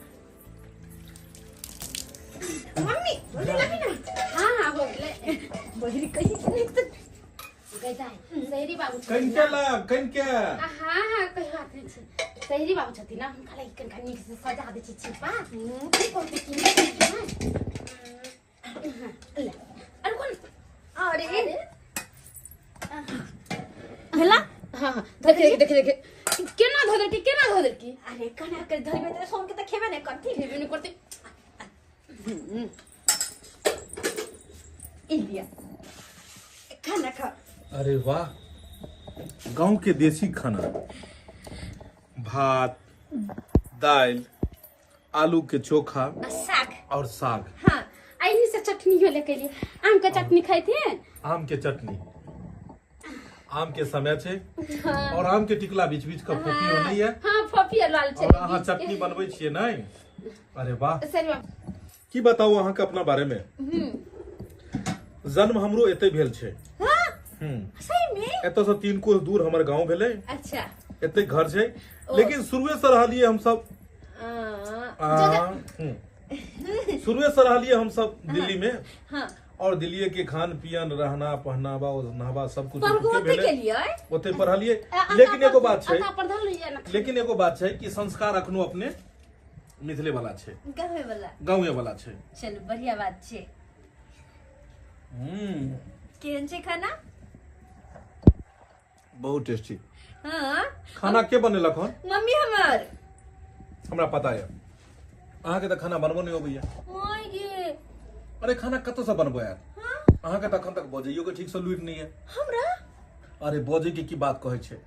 मम्मी बोली लगी ना। हां हो गेले। बोली कहीं नहीं तो गइदाई शहरी बाबू कनके ला कनके। हां कोई बात नहीं छै। शहरी बाबू छथिन ना, हुनका लागि कनका नीक से सजा दै छी छिपा। की करते की ले अरे कौन? अरे हेला हां देख केना धोदर की अरे कना कर धरबे त सोम के त खेबे नहीं करती। खेबे नहीं करते। इंडिया खाना खा। अरे वाह, गांव के देसी खाना, भात, दाल, आलू के चोखा साग और साग। हां आइनी से चटनी हो लेके लिए। आम का चटनी खाइते? आम के चटनी, आम के समय छे और आम के टिकला बीच बीच का फोफी हो नहीं है। हां फोफी लाल छै। और अहाँ चटनी बनबै छियै नहीं? अरे वाह, शहरी बाबू की बताऊ अहाँ के अपना बारे में। जन्म हमरो एते भेल छे। सही में? एतो से 3 कोस दूर हमर गांव भेले। अच्छा एते घर छे, लेकिन शुरुए से रहलिए हम सब। शुरुए से रहलिए हम सब दिल्ली में हाँ और दिल्ली के खान पियन रहना पहनावा नहावा सब कुछ पर ओतुके होते भेलै। के लिए ओते पढ़लिए लेकिन एगो बात छै प्रधान लिया ना लेकिन एगो बात छै कि संस्कार अखनो अपने मिथिले वाला छै गावे वाला गाँवे वाला छै। चलो बढ़िया बात छे। केहन छे खाना? बहुत टेस्टी हाँ खाना के बनेलक हन मम्मी हमर हमरा पता है अहाँ के त खाना बनबो नहीं अबैया। माय गे अरे खाना कतौ से बनबो यार हाँ अहाँ के तखन तक बजैयो के ठीक से लुइट नहीं है। हमरा अरे बजे के की बात कहै छै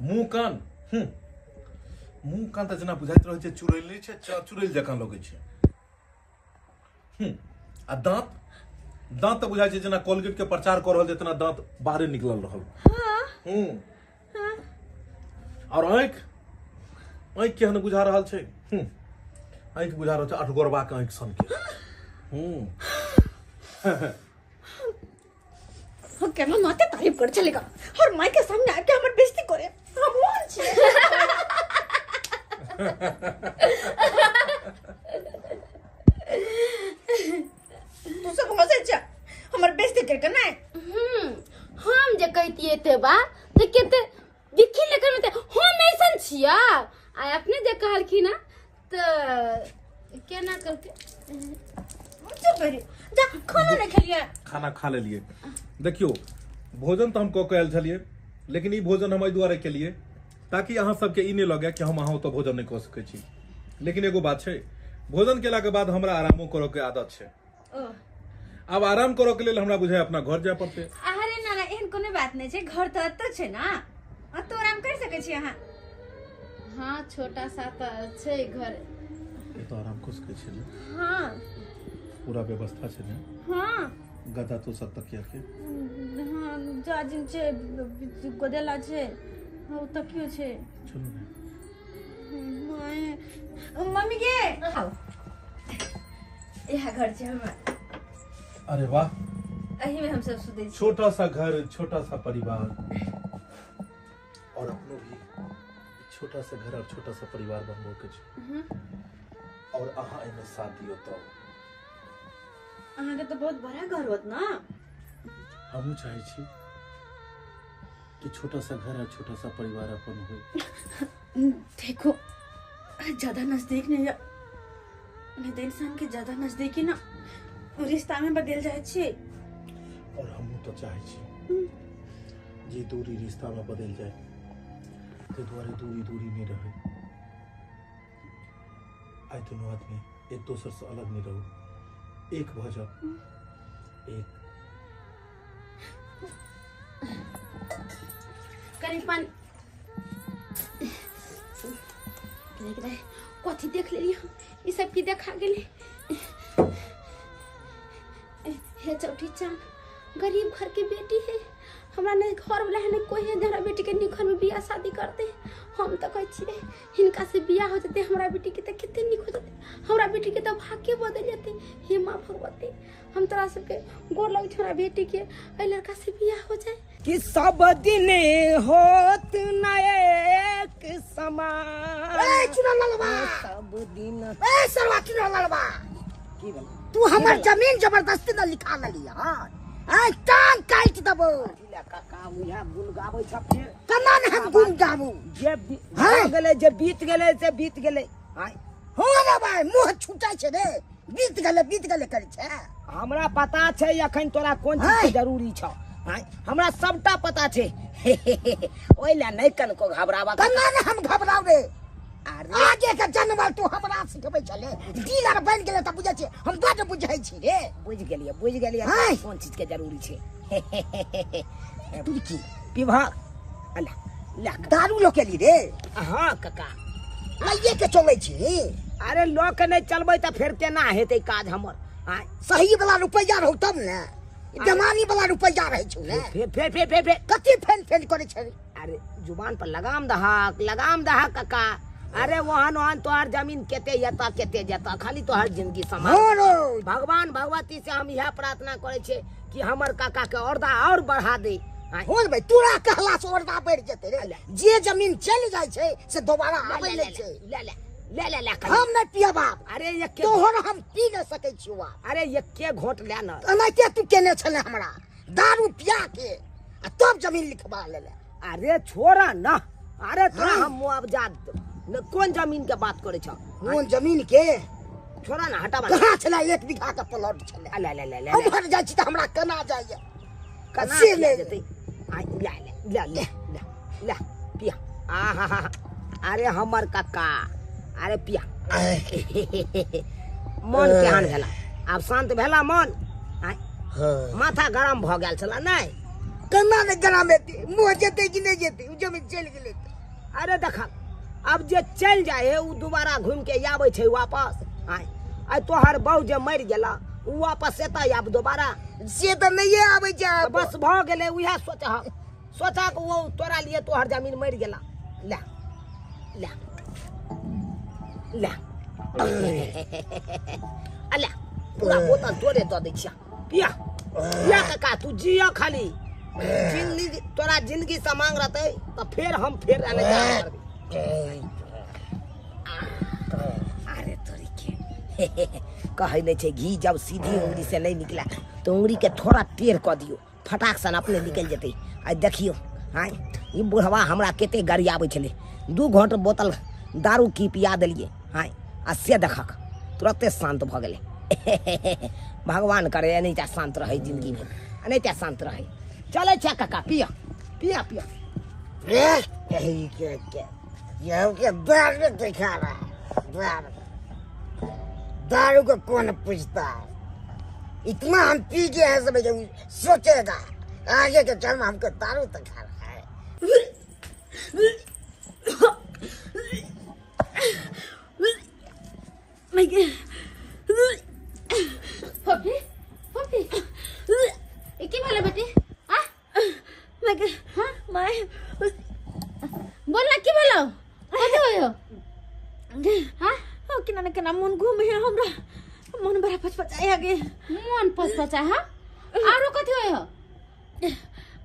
मुंह कान मुंह कान त जेना बुझाइत रहै छै चुड़ैल छै चुड़ैल जकाँ लगै छै। आ दांत दांत त बुझाइ छै जेना कोलगेट के प्रचार कर रहल छै तना दांत बाहरे निकलल रहल। हाँ हाँ और आँख आँख केहन बुझा रहल छै आँख बुझा रहल छै अठगोरबा के आँख सन के। हम केना नाते तारीफ कर चलेगा और माई के सामने आके हमर बेइज्जती करे हम मोहन छी। तू सब हो जा हमर बेइज्जती करके ना हम जे कहतिए ते बा ते केते दिखी लेकर में हम ऐसन छिया आ अपने जे कहलखिन ना त केना करके चुप रही जा खाना नहीं खलिए खाना खा लेलिए। देखियो भोजन तो हम कऽ के आयल छलिए लेकिन ई भोजन हम एहि दुआरे केलिए ताकि अहाँ सबके ई नहीं लगे कि हम अहाँ ओतऽ भोजन नहीं कऽ सकै छी। लेकिन एगो बात छै भोजन केला के बाद हमरा आरामो करऽ के आदत छै। अब आराम करऽ के लेल हमरा बुझाय अपना घर जाय पड़तै। अरे ना ना एहन कोनो बात नहीं छे घर तो अत छे ना अत आराम कर सके छी अहाँ। हाँ छोटा सा त छै घर ये तो आराम कऽ सकै छी ने हाँ पूरा व्यवस्था छै ने हाँ गदा तो सब तकिया के हाँ जाजिन छे गोदेला छे ओ तकियो छे। चलो ने मम्मी के आओ यह घर छे हमर। अरे वाह अही में हम सब सुते छी। छोटा सा घर छोटा सा परिवार और अपनो भी छोटा सा घर और छोटा सा परिवार बनबो के छै और अहाँ एमे साथ दियो तो अहाँ के तो बहुत बड़ा घर होत ना। हमहू चाहे छी कि छोटा सा घर और छोटा सा परिवार अपन हो। देखो ज्यादा नजदीक नहीं जा नहीं तो इंसान के ज्यादा नजदीकी ना रिश्ता में बदल जाए छे। और हमहू तो चाहे छी जे दूरी रिश्ता में बदल जाए ते द्वारे दूरी दूरी नहीं रहे आइ दोनों आदमी एक दूसरे से अलग नहीं रहो एक भ जाओ एक। कनी पानी कथी देख लेली हम ई सब की देखा गेली। हे चौठी चान गरीब घर के बेटी है हमरा ने घर वाला है ने कोई है हमरा बेटी के निखर में बियाह शादी करते हम तो कह छिए हिनका से बियाह हो जाते हमरा बेटी के तो कितने निक हो जाते हमरा बेटी के तो भाग्य बदल जाते। हे माँ भगवती हम तोरा सबके गोर लगे हमरा बेटी के ए लड़का से बियाह हो जाए कि सब दिन होत न एक समान। ए चुना ललवा सब दिन ए सरवा चुना ललवा की बोल तू हमर जमीन जबरदस्ती न लिखा न लिया ए टांग काट देबो काका मुया गुन गाबै छ फिर कना न हम गुन गाबू जे हो गेलै जे बीत गेलै से बीत गेलै। हाय हो रे भाई मुंह छूटा छै रे बीत गेले करै छै। हमरा पता छै अखन तोरा कोन चीज के जरूरी छ। हाय हमरा सबटा पता छै ओइला नहीं कनको घबरावा कना न हम घबराव रे। अरे आगे के जनमल तू हमरा सिखबै छले डीलर बन गेले त बुझै छी हम बड बुझै छी रे। बुझ गेलिए हाय। कोन चीज के जरूरी छै। की विभाग अल्लाह ला दारू लो के ली रे हाँ काका लइये के चलै छी। अरे लोग के नहीं चलबै त फिर केना हेतै काज हमर। हाय सही वाला रुपया रहौ तब ने जमानी वाला रुपया रहै छौ ने फिर कथी फेन करे छै। अरे जुबान पर लगाम दहा काका। अरे वहां तोहर जमीन केते जता खाली तोहर जिंदगी समा भगवान भगवती से हम यह प्रार्थना करे छे कि हमर काका के औरदा और बढ़ा दे। हो भाई तोरा कहला से औरदा बढ़ जेते रे। जे जमीन चल जाय छै से दोबारा आबै ले छै। ले ले ले ले हम नहीं पिया बाप अरे ये के तोहर हम पी न सकै छी बाप अरे ये के घोट ले ना एनाहिते तू केने छले हमरा दारू पिया के आ तब जमीन लिखवा लेले अरे छोड़ा ना अरे तोरा हम मुआवजा न कौन जमीन के बात करे छ कौन जमीन के छोड़ा ना हटा कहाँ छले 1 बीघा के प्लॉट छले ले ले ले ले हम हट जाइ छी त हमरा केना जाइए कना से ले जेतै आ ले ले ले ले ले पिया आहा अरे हमर काका अरे पिया मन केहन भेला आब शांत भेला मन आय माथा गरम भ गेल छला नहीं केना ने गरम हेतै मुँह जेतै कि नहीं जेतै उ जमीन चलि गेलै अरे देखा अब जे चल जाए है उ दोबारा घूम के आबै छै वापस आय आय तोहर बहू जे मर गेला उ वापस एतै आब दोबारा से त नहीं आबै छै तो बस भ गेलै उहे सोचा के वो तोरा लिए तोहर जमीन मर गेला ले ले ले अल्ला पूरा बोतल तोरे दऽ दै छिया पिया पिया काका तू जिया खाली जिंदगी तोरा जिंदगी से मांग रहते तो फिर हम फिर आने जा अरे तोरी के कहे नहीं छे घी जब सीधी उंगली से नहीं निकला तो उंगली के थोड़ा टेढ़ कर दियो फटाक सन अपने निकल जेते आ देखियो हाँ ये बुढ़वा हमरा केते गरियाबै छले 2 घंटा बोतल दारू की पिया देलिए हाँ आ से देखक तुरंते शांत भ गेले भगवान करे एनाहिते शांत रहे जिंदगी में एनाहिते शांत रहे चले छे काका पिया पिया पिया यही के ये के दारू दिखा रहा दारू को कौन पूछता इतना हम पी गए हैं सब जो सोचेगा आगे के जन्म हमको दारू दिखा रहा है पपी पपी एके वाला बेटी हां मैं हां मैं बोल ना की बोलो कथि होयो हां ओ किना मन घूमे है हमरा मन बड़ा पचपचाया गे मन पचपचा हां आरो कथि होयो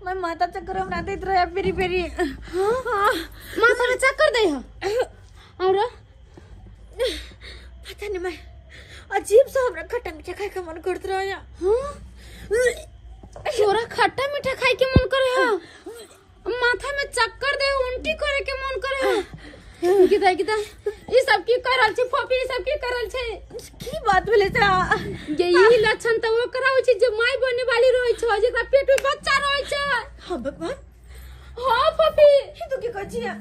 मैं माथा चक्कर हमरा दैत रहे पेरी पेरी हां माथा में चक्कर दे हो और पता नहीं मैं अजीब सा हमरा खट्टा मीठा खाए का मन करत रहा हां तोरा खट्टा मीठा खाए के मन करे हो माथा में चक्कर दे उल्टी करे के मन करे हो किदा ई सब की करल छै फोपी ई सब की करल छै की बात भेले ता यही लक्षण त वो कराउ छै जे माय बने वाली रहै छै जेकरा पेट में बच्चा रहै छै हां भगवान हां फोपी ही तो की कहै छिया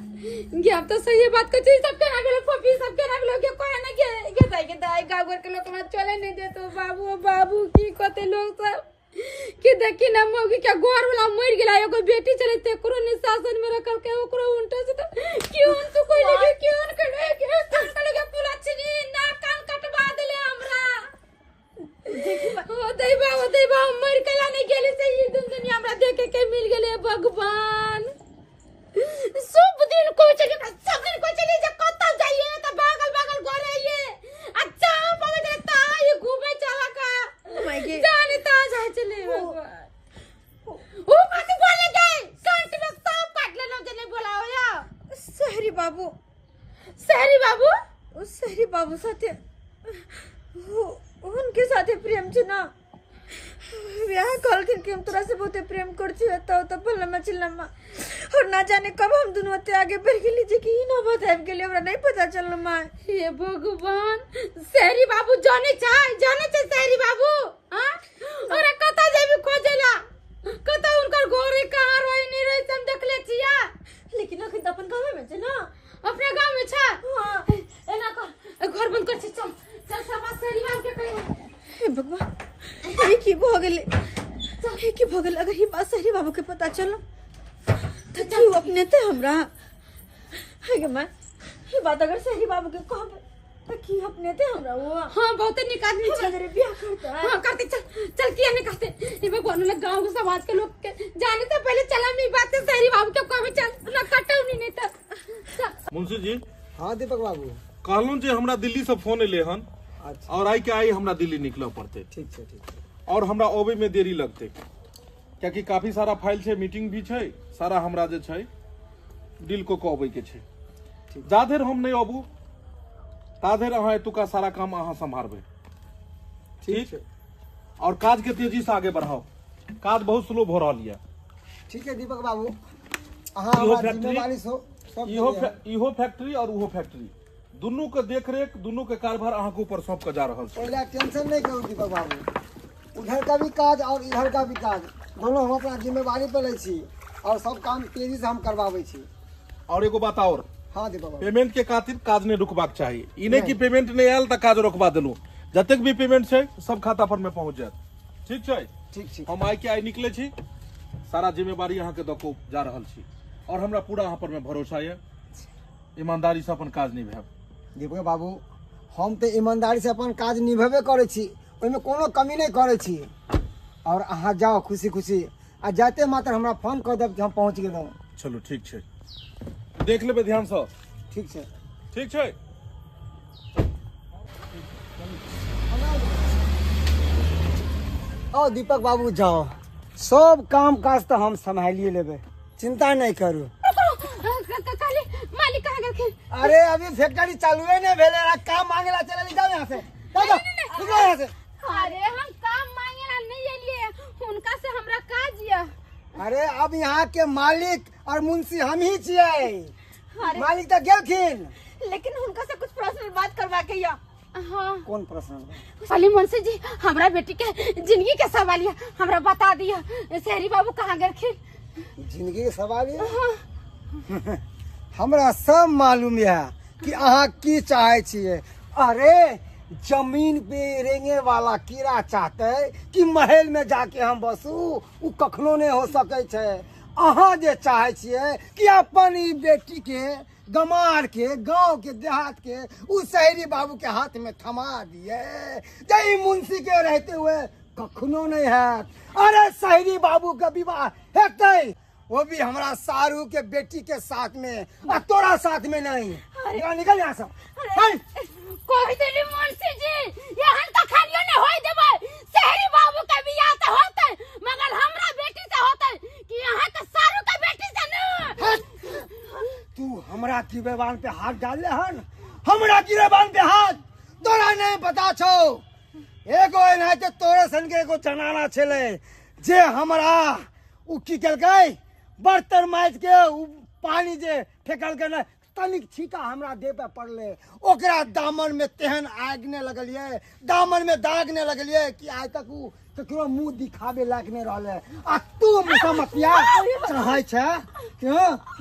गे अब तो सही बात कहै छै सब के लागल फोपी सब के लागल के कोई ना के दाई गांव घर के लोग में चले नहीं देतो बाबू बाबू की कहते लोग सब कि देखी ना मौगी के घर वाला मर गेला एगो बेटी चले ते करो ने शासन में रखल के ओकरो उल्टा से तो क्यों तू कोई लगे क्यों करे के कान के लगे पुला छिनी ना कान कटवा देले हमरा देखी ओ दैबा मर गेला नहीं गेले से ई दुनिया हमरा देखे के मिल गेले भगवान शुभ दिन को चले सब दिन को चले जे कत जाइए त बागल बागल घर आइए अच्छा पवित्र ताई घूमे चला का माय गे जानता जाए चले भगवान ओ कथि बोले गए कंठ में सांप काट लेना जने बोलाओ या सहरी बाबू उस सहरी बाबू साथे उनके साथे प्रेम छ ना ब्याह कल के हम तोरा से बहुत प्रेम करछि तो पल्ला चिल्लम्मा और ना जाने कब हम दोनों ते आगे बढ़ गेली जे कि ना बताब गेली हमरा नहीं पता चलल मां हे भगवान सहरी बाबू जाने छै सहरी बाबू हां और कता जेबी खोजेला कता उनकर घरे कहां रोई नहीं रही हम देखले छिया लेकिन अखन अपन गांव में छै ना अपने गांव में छै हां एना कर घर बंद कर चल समाज सहरी बाबू के कहे हे भगवान ये की भ गेले ये की भ गेले अगर ये बात सहरी बाबू के पता चलो तो तू अपने ते हमरा हे मां ये बात अगर सहरी बाबू के कहबे तो की अपने ते हमरा वो हां बहुत निक आदमी छै अगर ब्याह करता है हां करते चल किया नहीं करते ये भगवान ने गांव के समाज के लोग के जाने से पहले चला मी बात सहरी बाबू के कहबे चल ना कटौ नहीं त मुंशी जी हाँ दीपक बाबू कहलूं जे हमरा दिल्ली से फोन एले हन अच्छा और आई के आई हमरा दिल्ली निकल पड़ते ठीक है और हमरा ओबे में देरी लगते क्योंकि काफी सारा फाइल छै मीटिंग भी छै सारा हमरा जे छै डील को कहबै के छै जा देर हम नहीं अबू ताधर अहाँ एतुका सारा काम अहाँ संभारबे। ठीक है और काज के तेजी से आगे बढ़ाओ, काज बहुत स्लो हो रहा है। ठीक है दीपक बाबू, अहाँ इहो हमारा फैक्ट्री- जिम्मेवारी सो सब इहो फैक्ट्री और उहो फैक्ट्री दुनू के देख रेख, दुनू के कारभार अहाँ के ऊपर सौंप के जा रहा है। पहले टेंशन नहीं करू दीपक बाबू, उधर का भी काज और इधर का भी काज दोनों हम अपना जिम्मेवारी पे लै छी और सब काम तेजी से हम करवाबै छी। और एगो बात और, हाँ दीपक बाबू, पेमेंट के खातिर काज नहीं रुकबाक चाहिए। ई नहीं कि पेमेंट नहीं आयल तो काज रोकवा देलू। जतेक भी पेमेंट है सब खाता पर में पहुंच जाए। ठीक है, ठीक ठीक। हम आइ के आइ निकले छी, सारा जिम्मेवारी अहाँ के दको जा रहल छी और हमरा पूरा अहाँ पर में भरोसा है, ईमानदारी से अपन काज निभाएब। दीपक बाबू, हम तो ईमानदारी से अपन काज निभेबे करे छी, ओहिमे कोनो कमी नहीं करे छी। और अहाँ जाओ खुशी खुशी, आ जाते मात्र हमरा फोन कर देब कि हम पहुँच गेलहुँ। चलो ठीक है, देख लेबे ध्यान से। ठीक है। ठीक है, ओ दीपक बाबू जाओ, सब काम काज तो हम संभालिए लेबे, चिंता नहीं करू। काली मालिक कहाँ गेलखिन? अरे अभी फैक्ट्री चालू है नहीं भेले, काम मांगेला चले जाओ यहाँ से, जाओ निकलो यहाँ से। अरे हम काम मांगेला नहीं एलिए, उनका से हमरा काज ये। अरे अब यहाँ के मालिक और मुंशी हम ही छियै। मालिक तो गेलखिन। लेकिन उनका से कुछ पर्सनल बात करवा के या। हाँ कौन प्रश्न? खाली मुंशी जी, हमरा बेटी के जिंदगी के सवाल ये, हमरा बता दिया शहरी बाबू कहाँ गेलखिन? जिंदगी के सवाल है। हमरा सब मालूम है कि अहाँ की चाहे छियै। अरे जमीन पे रेंगे वाला कीड़ा चाहते कि महल में जाके हम बसू, उ कखनो नहीं हो सके छे। अहाँ जे चाहे छियै कि अपन ई बेटी के गमार के गांव के देहात के उस शहरी बाबू के हाथ में थमा दिए, जय मुंशी के रहते हुए कखनो नहीं है। अरे शहरी बाबू का विवाह हेतै, वो भी हमारा सारू के बेटी के साथ में, और तोरा साथ में नहीं। निकल यहाँ से। कोई दिली मुंशी जी, यहाँ तो खालियो ने होई देबे। शहरी बाबू का बियाह तो होतै, मगर हमरा बेटी से होतै कि यहाँ के सारू के बेटी से न। तू हमरा गिरेबान पे हाथ डाल हन, हमरा गिरेबान पे हाथ, तोरा नहीं पता छो। एगो नहीं तो तोरे सन के एगो जनाना छेले जे हमरा उ की केलकै, बर्तन माज के उ पानी जे फेकल के न, तनिक छीटा हमरा देह पे पड़ले, ओकरा दामन में तेहन आगने लगलिए, दामन में दागने लगलिए कि आज तक उ ककरो मुंह दिखावे लायक नहीं रहले। आ तू मुसमतिया चाहे छे कि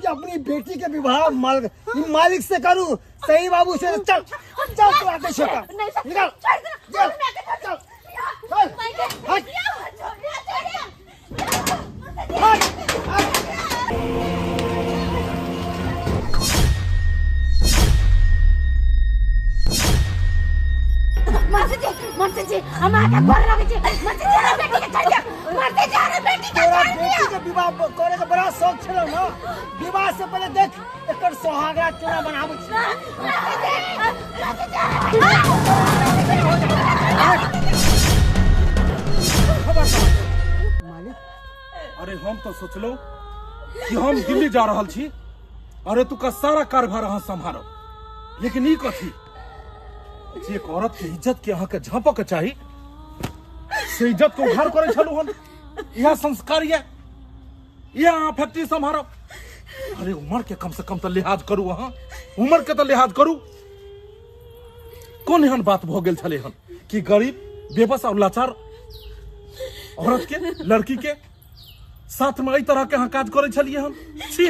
अपनी बेटी के विवाह मालिक से करू, सही बाबू से। चल चल तू आगे से निकल, चल चल मुंशी जी, हमारा का गोर लगे जी। मुंशी जी, हमरा बेटी के छोड़ दिया। मुंशी जी, हमरा बेटी के तोरा छोड़ दिया। बेटी के विवाह करे के बड़ा शौक छलो ना, विवाह से पहले देख एकर सोहागरा चूड़ा बनाबै छी। मालिक, अरे हम तो सोचलो कि हम दिल्ली जा रहल छी, अरे तू का सारा कारभार अहाँ संभारो, लेकिन ई कथी जे एक औरत के इज्जत के अहाँ के झाँपऽ के चाही, से इज्जत को उघार करे छलू हन। यह संस्कार ये अहाँ फैक्ट्री संभारब। अरे उम्र के कम से कम तो लिहाज करू, अहाँ उम्र के तो लिहाज करू। कौन एहन बात भ गेल छले हन कि गरीब, बेबस और लाचार औरत के, लड़की के साथ में एहि तरह के अहाँ काज करे छलिए हन? छी,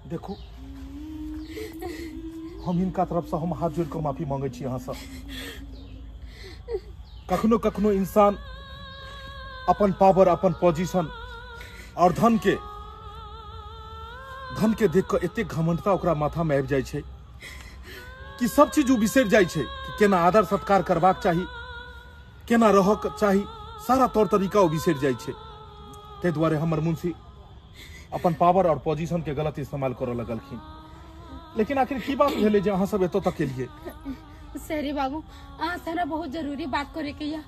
देखो हम इनका तरफ से हम हाथ जोड़ कर माफी मांगे छी यहाँ सब। कखनो कखनो इंसान अपन पावर, अपन पोजीशन और धन के देख कर एते घमंडता ओकरा माथा में आबि जाय छै कि सब चीज उ बिसरि जाय छै कि केना आदर सत्कार करबाक चाही, केना रहक चाही, सारा तौर तरीका उ बिसरि जाय छै। ताहि दुआरे हमर मुंशी अपन पावर और पोजीशन के गलत इस्तेमाल करऽ लगलखिन। लेकिन आखिर की बात भेलै जे अहाँ सब एतऽ तक एलियै? शहरी बाबू, अहाँ से हमरा बहुत जरूरी बात करे के या।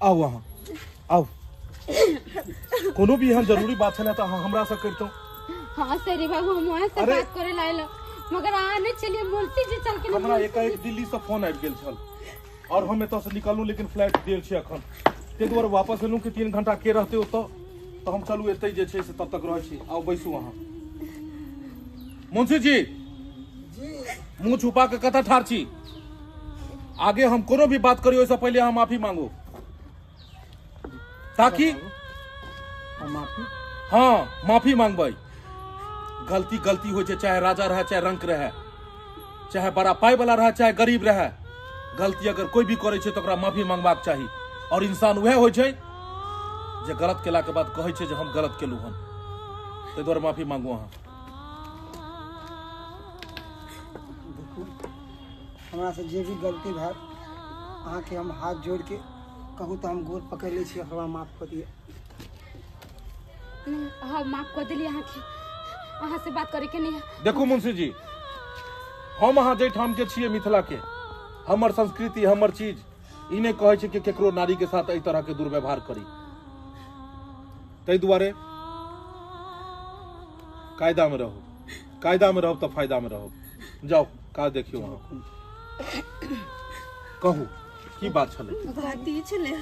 आओ अहाँ आओ, कोनो भी एहन जरूरी बात छलै तऽ अहाँ हमरा से करितौ। हाँ शहरी बाबू, हम वहाँ से अरे- बात करे लायला, मगर आने चलिए मोल्टी जी चल के हमरा एकाएक दिल्ली से फोन आबि गेल छल और हम एतऽ से निकललू लेकिन फ्लाइट देर छै अखन ताहि दुआरे वापस एलहुँ कि 3 घंटा के रहतै ओतऽ तो हम चलू एतै जे छै से तब तक रहै छी आओ बैसू अहाँ मुंशी जी मुंह छुपा के कतऽ ठाढ़ छी आगे हम कोनो भी बात करी ओहिसँ पहिले अहाँ माफी मांगू ताकि हाँ माफी मांगबै गलती गलती होइ छै चाहे राजा रहे चाहे रंक रहे चाहे बड़ा पाई वाला रहे चाहे गरीब रहे गलती अगर कोई भी करे छै तो ओकरा माफी मांगबाक चाही और इंसान वह होइ छै जे गलत केला के बाद कहै छै जे हम गलत केलू हन ताहि दुआरे माफी मांगू अहाँ हमरा से जे भी गलती भेल अहाँ के हम हाथ जोड़ के कहूँ तो हम गोर पकड़ ले छी हमरा माफ कर दिए हाँ माफ कर दिली अहाँ से बात करे के नहीं है देखू मुंशी जी हम अहाँ जैठाम के छियै मिथिला के हमर संस्कृति हमर चीज ई नहि कहै छै कि केकरो नारी के साथ एहि तरह के दुर्व्यवहार करी ताहि दुआरे कायदा में रहब तो फायदा में रहब जाओ काज देखियो अहाँ कहू की बात छलै बात ये चले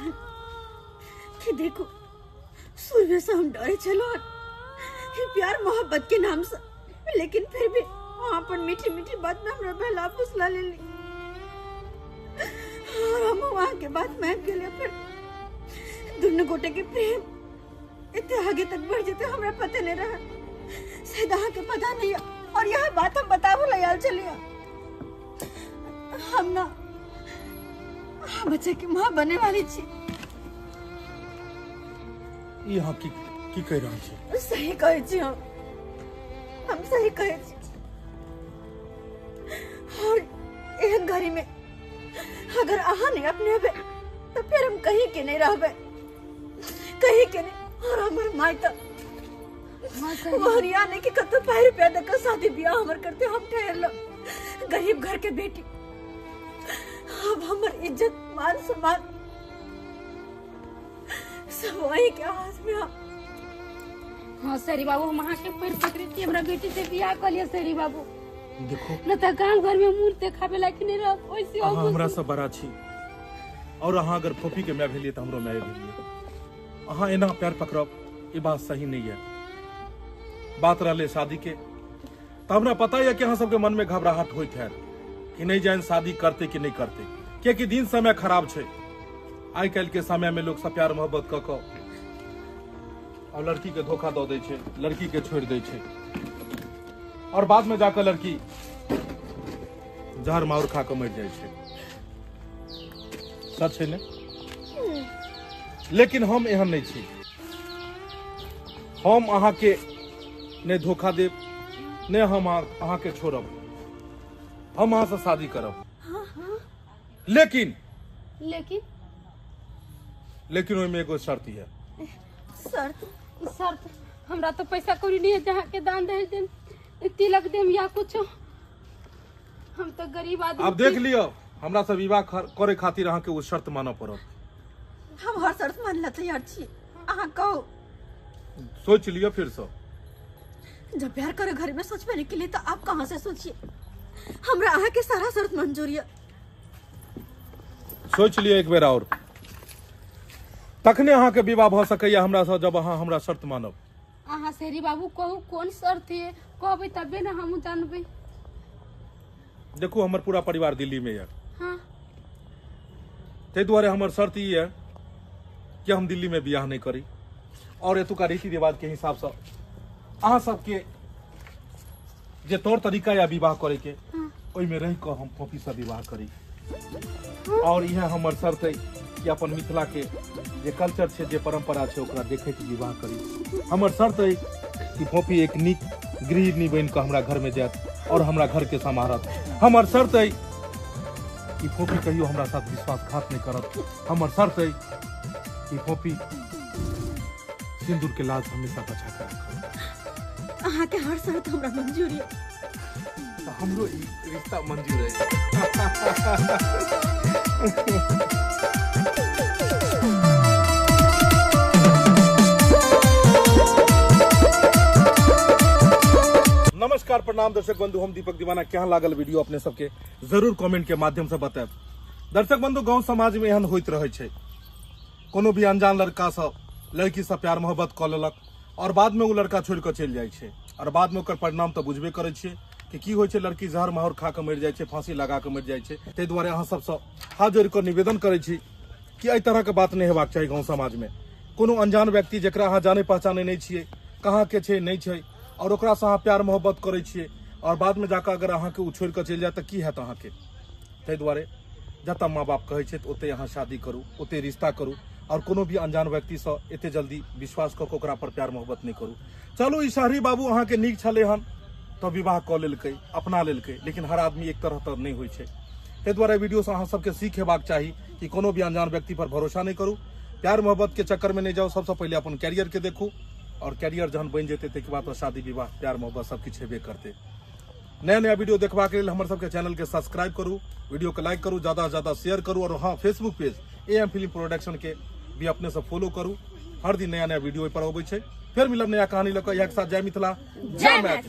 कि देखो सुबह से हम डरे चलो प्यार मोहब्बत के नाम से लेकिन फिर भी वहाँ पर मीठी मीठी बात में हमरा बहला फुसला ले ली और हम वहाँ के बाद महक गए फिर दोनों गोटे के प्रेम इतने आगे तक बढ़ जाते हमरा पता नहीं रहा शायद अहाँ के पता नहीं और यह बात हम बताबो लयाल चलिए हम ना बच्चे की माँ बने वाली छी यहाँ की कह रहा छी सही कहे छी हम सही कहे छी और एक घड़ी में अगर अहाँ नहीं अपने बे तो फिर हम कहीं के नहीं रहबे कहीं के नहीं और हमारे माई तो हरियाणा के कतो ₹5 रुपया देकर शादी ब्याह हमर करते हम ठहर लो गरीब घर के बेटी अब हमर इज्जत मान सम्मान सब वही के हाथ में हाँ सरी बाबू हम अहाँ के पैर पकड़ी थी हमरा बेटी से बियाह कर लिया सरी बाबू देखो न त गांव घर में मुंह देखाबे लायक नहीं रह ओइसे अहाँ हमरा से बड़ा छी और अहाँ अगर फोफी के मैं भेलिए तो हमरो मैं भेलिए अहाँ एना पैर पकड़ब ये बात सही नहीं है बात रहले शादी के तो हमरा पता है कि अहाँ सबके मन में घबराहट होइत है कि नहीं जान शादी करते कि नहीं करते क्योंकि दिन समय खराब छै आई कल के समय में लोग सब प्यार मोहब्बत क के और लड़की के धोखा दे दै छै लड़की के छोड़ दै छै और बाद में जाकर लड़की जहर माउर खा के मर जाए छै सच है ने लेकिन हम एहन नहीं छी हम अहाँ के ने धोखा देब ने हम अहाँ के छोड़ब हम अहाँ से शादी करब लेकिन ओहि में एगो शर्त है शर्त हमरा तो पैसा कौड़ी नहीं है जहाँ के दान दे देम तिलक देम या कुछ हम तो गरीब आदमी अब देख लियो हमरा से विवाह करे खातिर अहाँ के वो शर्त मानऽ पड़त हम हर शर्त मान ला तैयार छी अहाँ कहो सोच लियो फिर से जब प्यार करे घर में सोच में निकली तो आप कहाँ से सोचिए हमरा अहाँ के सारा शर्त मंजूर है सोच लियो एक बेर और तखने अहाँ के विवाह भ सकैया हमरा से जब अहाँ हमरा शर्त मानब अहाँ सेरी बाबू कहू कौन शर्त है कहबै तबे ना हम जानबै देखो हमर पूरा परिवार दिल्ली में है हाँ ताहि दुआरे हमर शर्त ई है कि हम दिल्ली में बियाह नहीं करी और एतुका रीति रिवाज के हिसाब से अहाँ सबके जे तौर तरीका या विवाह करे के ओहि में रह के हम फोफी से विवाह करी और यह हमर शर्त है कि अपन मिथिला के जे कल्चर छै जे परंपरा छै ओकरा देखे के विवाह करी हमर शर्त है कि फोफी एक नीक गृहिणी बन के हमरा घर में जात और हमरा घर के सम्हारत हमर शर्त है कि फोफी कहियो हमरा साथ विश्वासघात नहीं करत हमर शर्त है कि फोफी सिंदूर के लाज हमेशा बचा कर रखत अहाँ के हर शर्त हमरा मंजूर है तो हमरो ई रिश्ता मंजूर है नमस्कार प्रणाम दर्शक बंधु, हम दीपक दीवाना। क्या लागल वीडियो अपने सबके जरूर कमेंट के माध्यम से बताएब। दर्शक बंधु, गांव समाज में एहन होइत रहे छै, कोनो भी अनजान लड़का से लड़की से प्यार मोहब्बत क लेलक और बाद में वो लड़का छोड़ के चल जाय छै और बाद में ओकर परिणाम तो बुझबे करे छियै कि की होइ छै। लड़की जहर माहौर खा के मर जाय छै, फांसी लगा के मर जाय छै। ताहि दुआरे अहाँ सबसे हाथ जोड़ के निवेदन करे छी कि एहि तरह के बात नहीं हेबाक चाही। गाँव समाज में कोनो अनजान व्यक्ति जकरा अहाँ जाने पहचाने नहीं छियै, कहाँ के छै नहीं छै, और ओकरा से अहाँ प्यार मोहब्बत करे छियै और बाद में जाकर अगर अहाँ के छोड़ के चल जाए तो की हैत अहाँ के। ताहि दुआरे जतऽ माँ बाप कहै छै ओते अहाँ शादी करू, ओते रिश्ता करू और कोनो भी अनजान व्यक्ति से एते जल्दी विश्वास कऽ के ओकरा पर प्यार मोहब्बत नहीं करू। चलू ई शहरी बाबू अहाँ के नीक छलै हन तो विवाह कऽ लेलकै, अपना लेलकै, लेकिन हर आदमी एक तरह तऽ नहीं होइ छै। ताहि दुआरे वीडियो से अहाँ सबके सीख हेबाक चाही कि कोनो भी अनजान व्यक्ति पर भरोसा नहीं करू, प्यार मोहब्बत के चक्कर में नहीं जाओ। सबसे पहले अपन कैरियर के देखू और कैरियर जहन बन जेतै ताहिके बाद तो शादी विवाह प्यार मोहब्बत सब किछु हेबे करतै। नया नया वीडियो देखबाक लेल हमर सबके चैनल के सब्सक्राइब करू, वीडियो के लाइक करू, ज्यादा से ज्यादा शेयर करू और हाँ Facebook page AM film production के भी अपने से फॉलो करू। हर दिन नया नया वीडियो पर अबै छै। फिर मिलब नया कहानी लऽ कऽ। एक साथ जय मिथिला, जय मैथिली।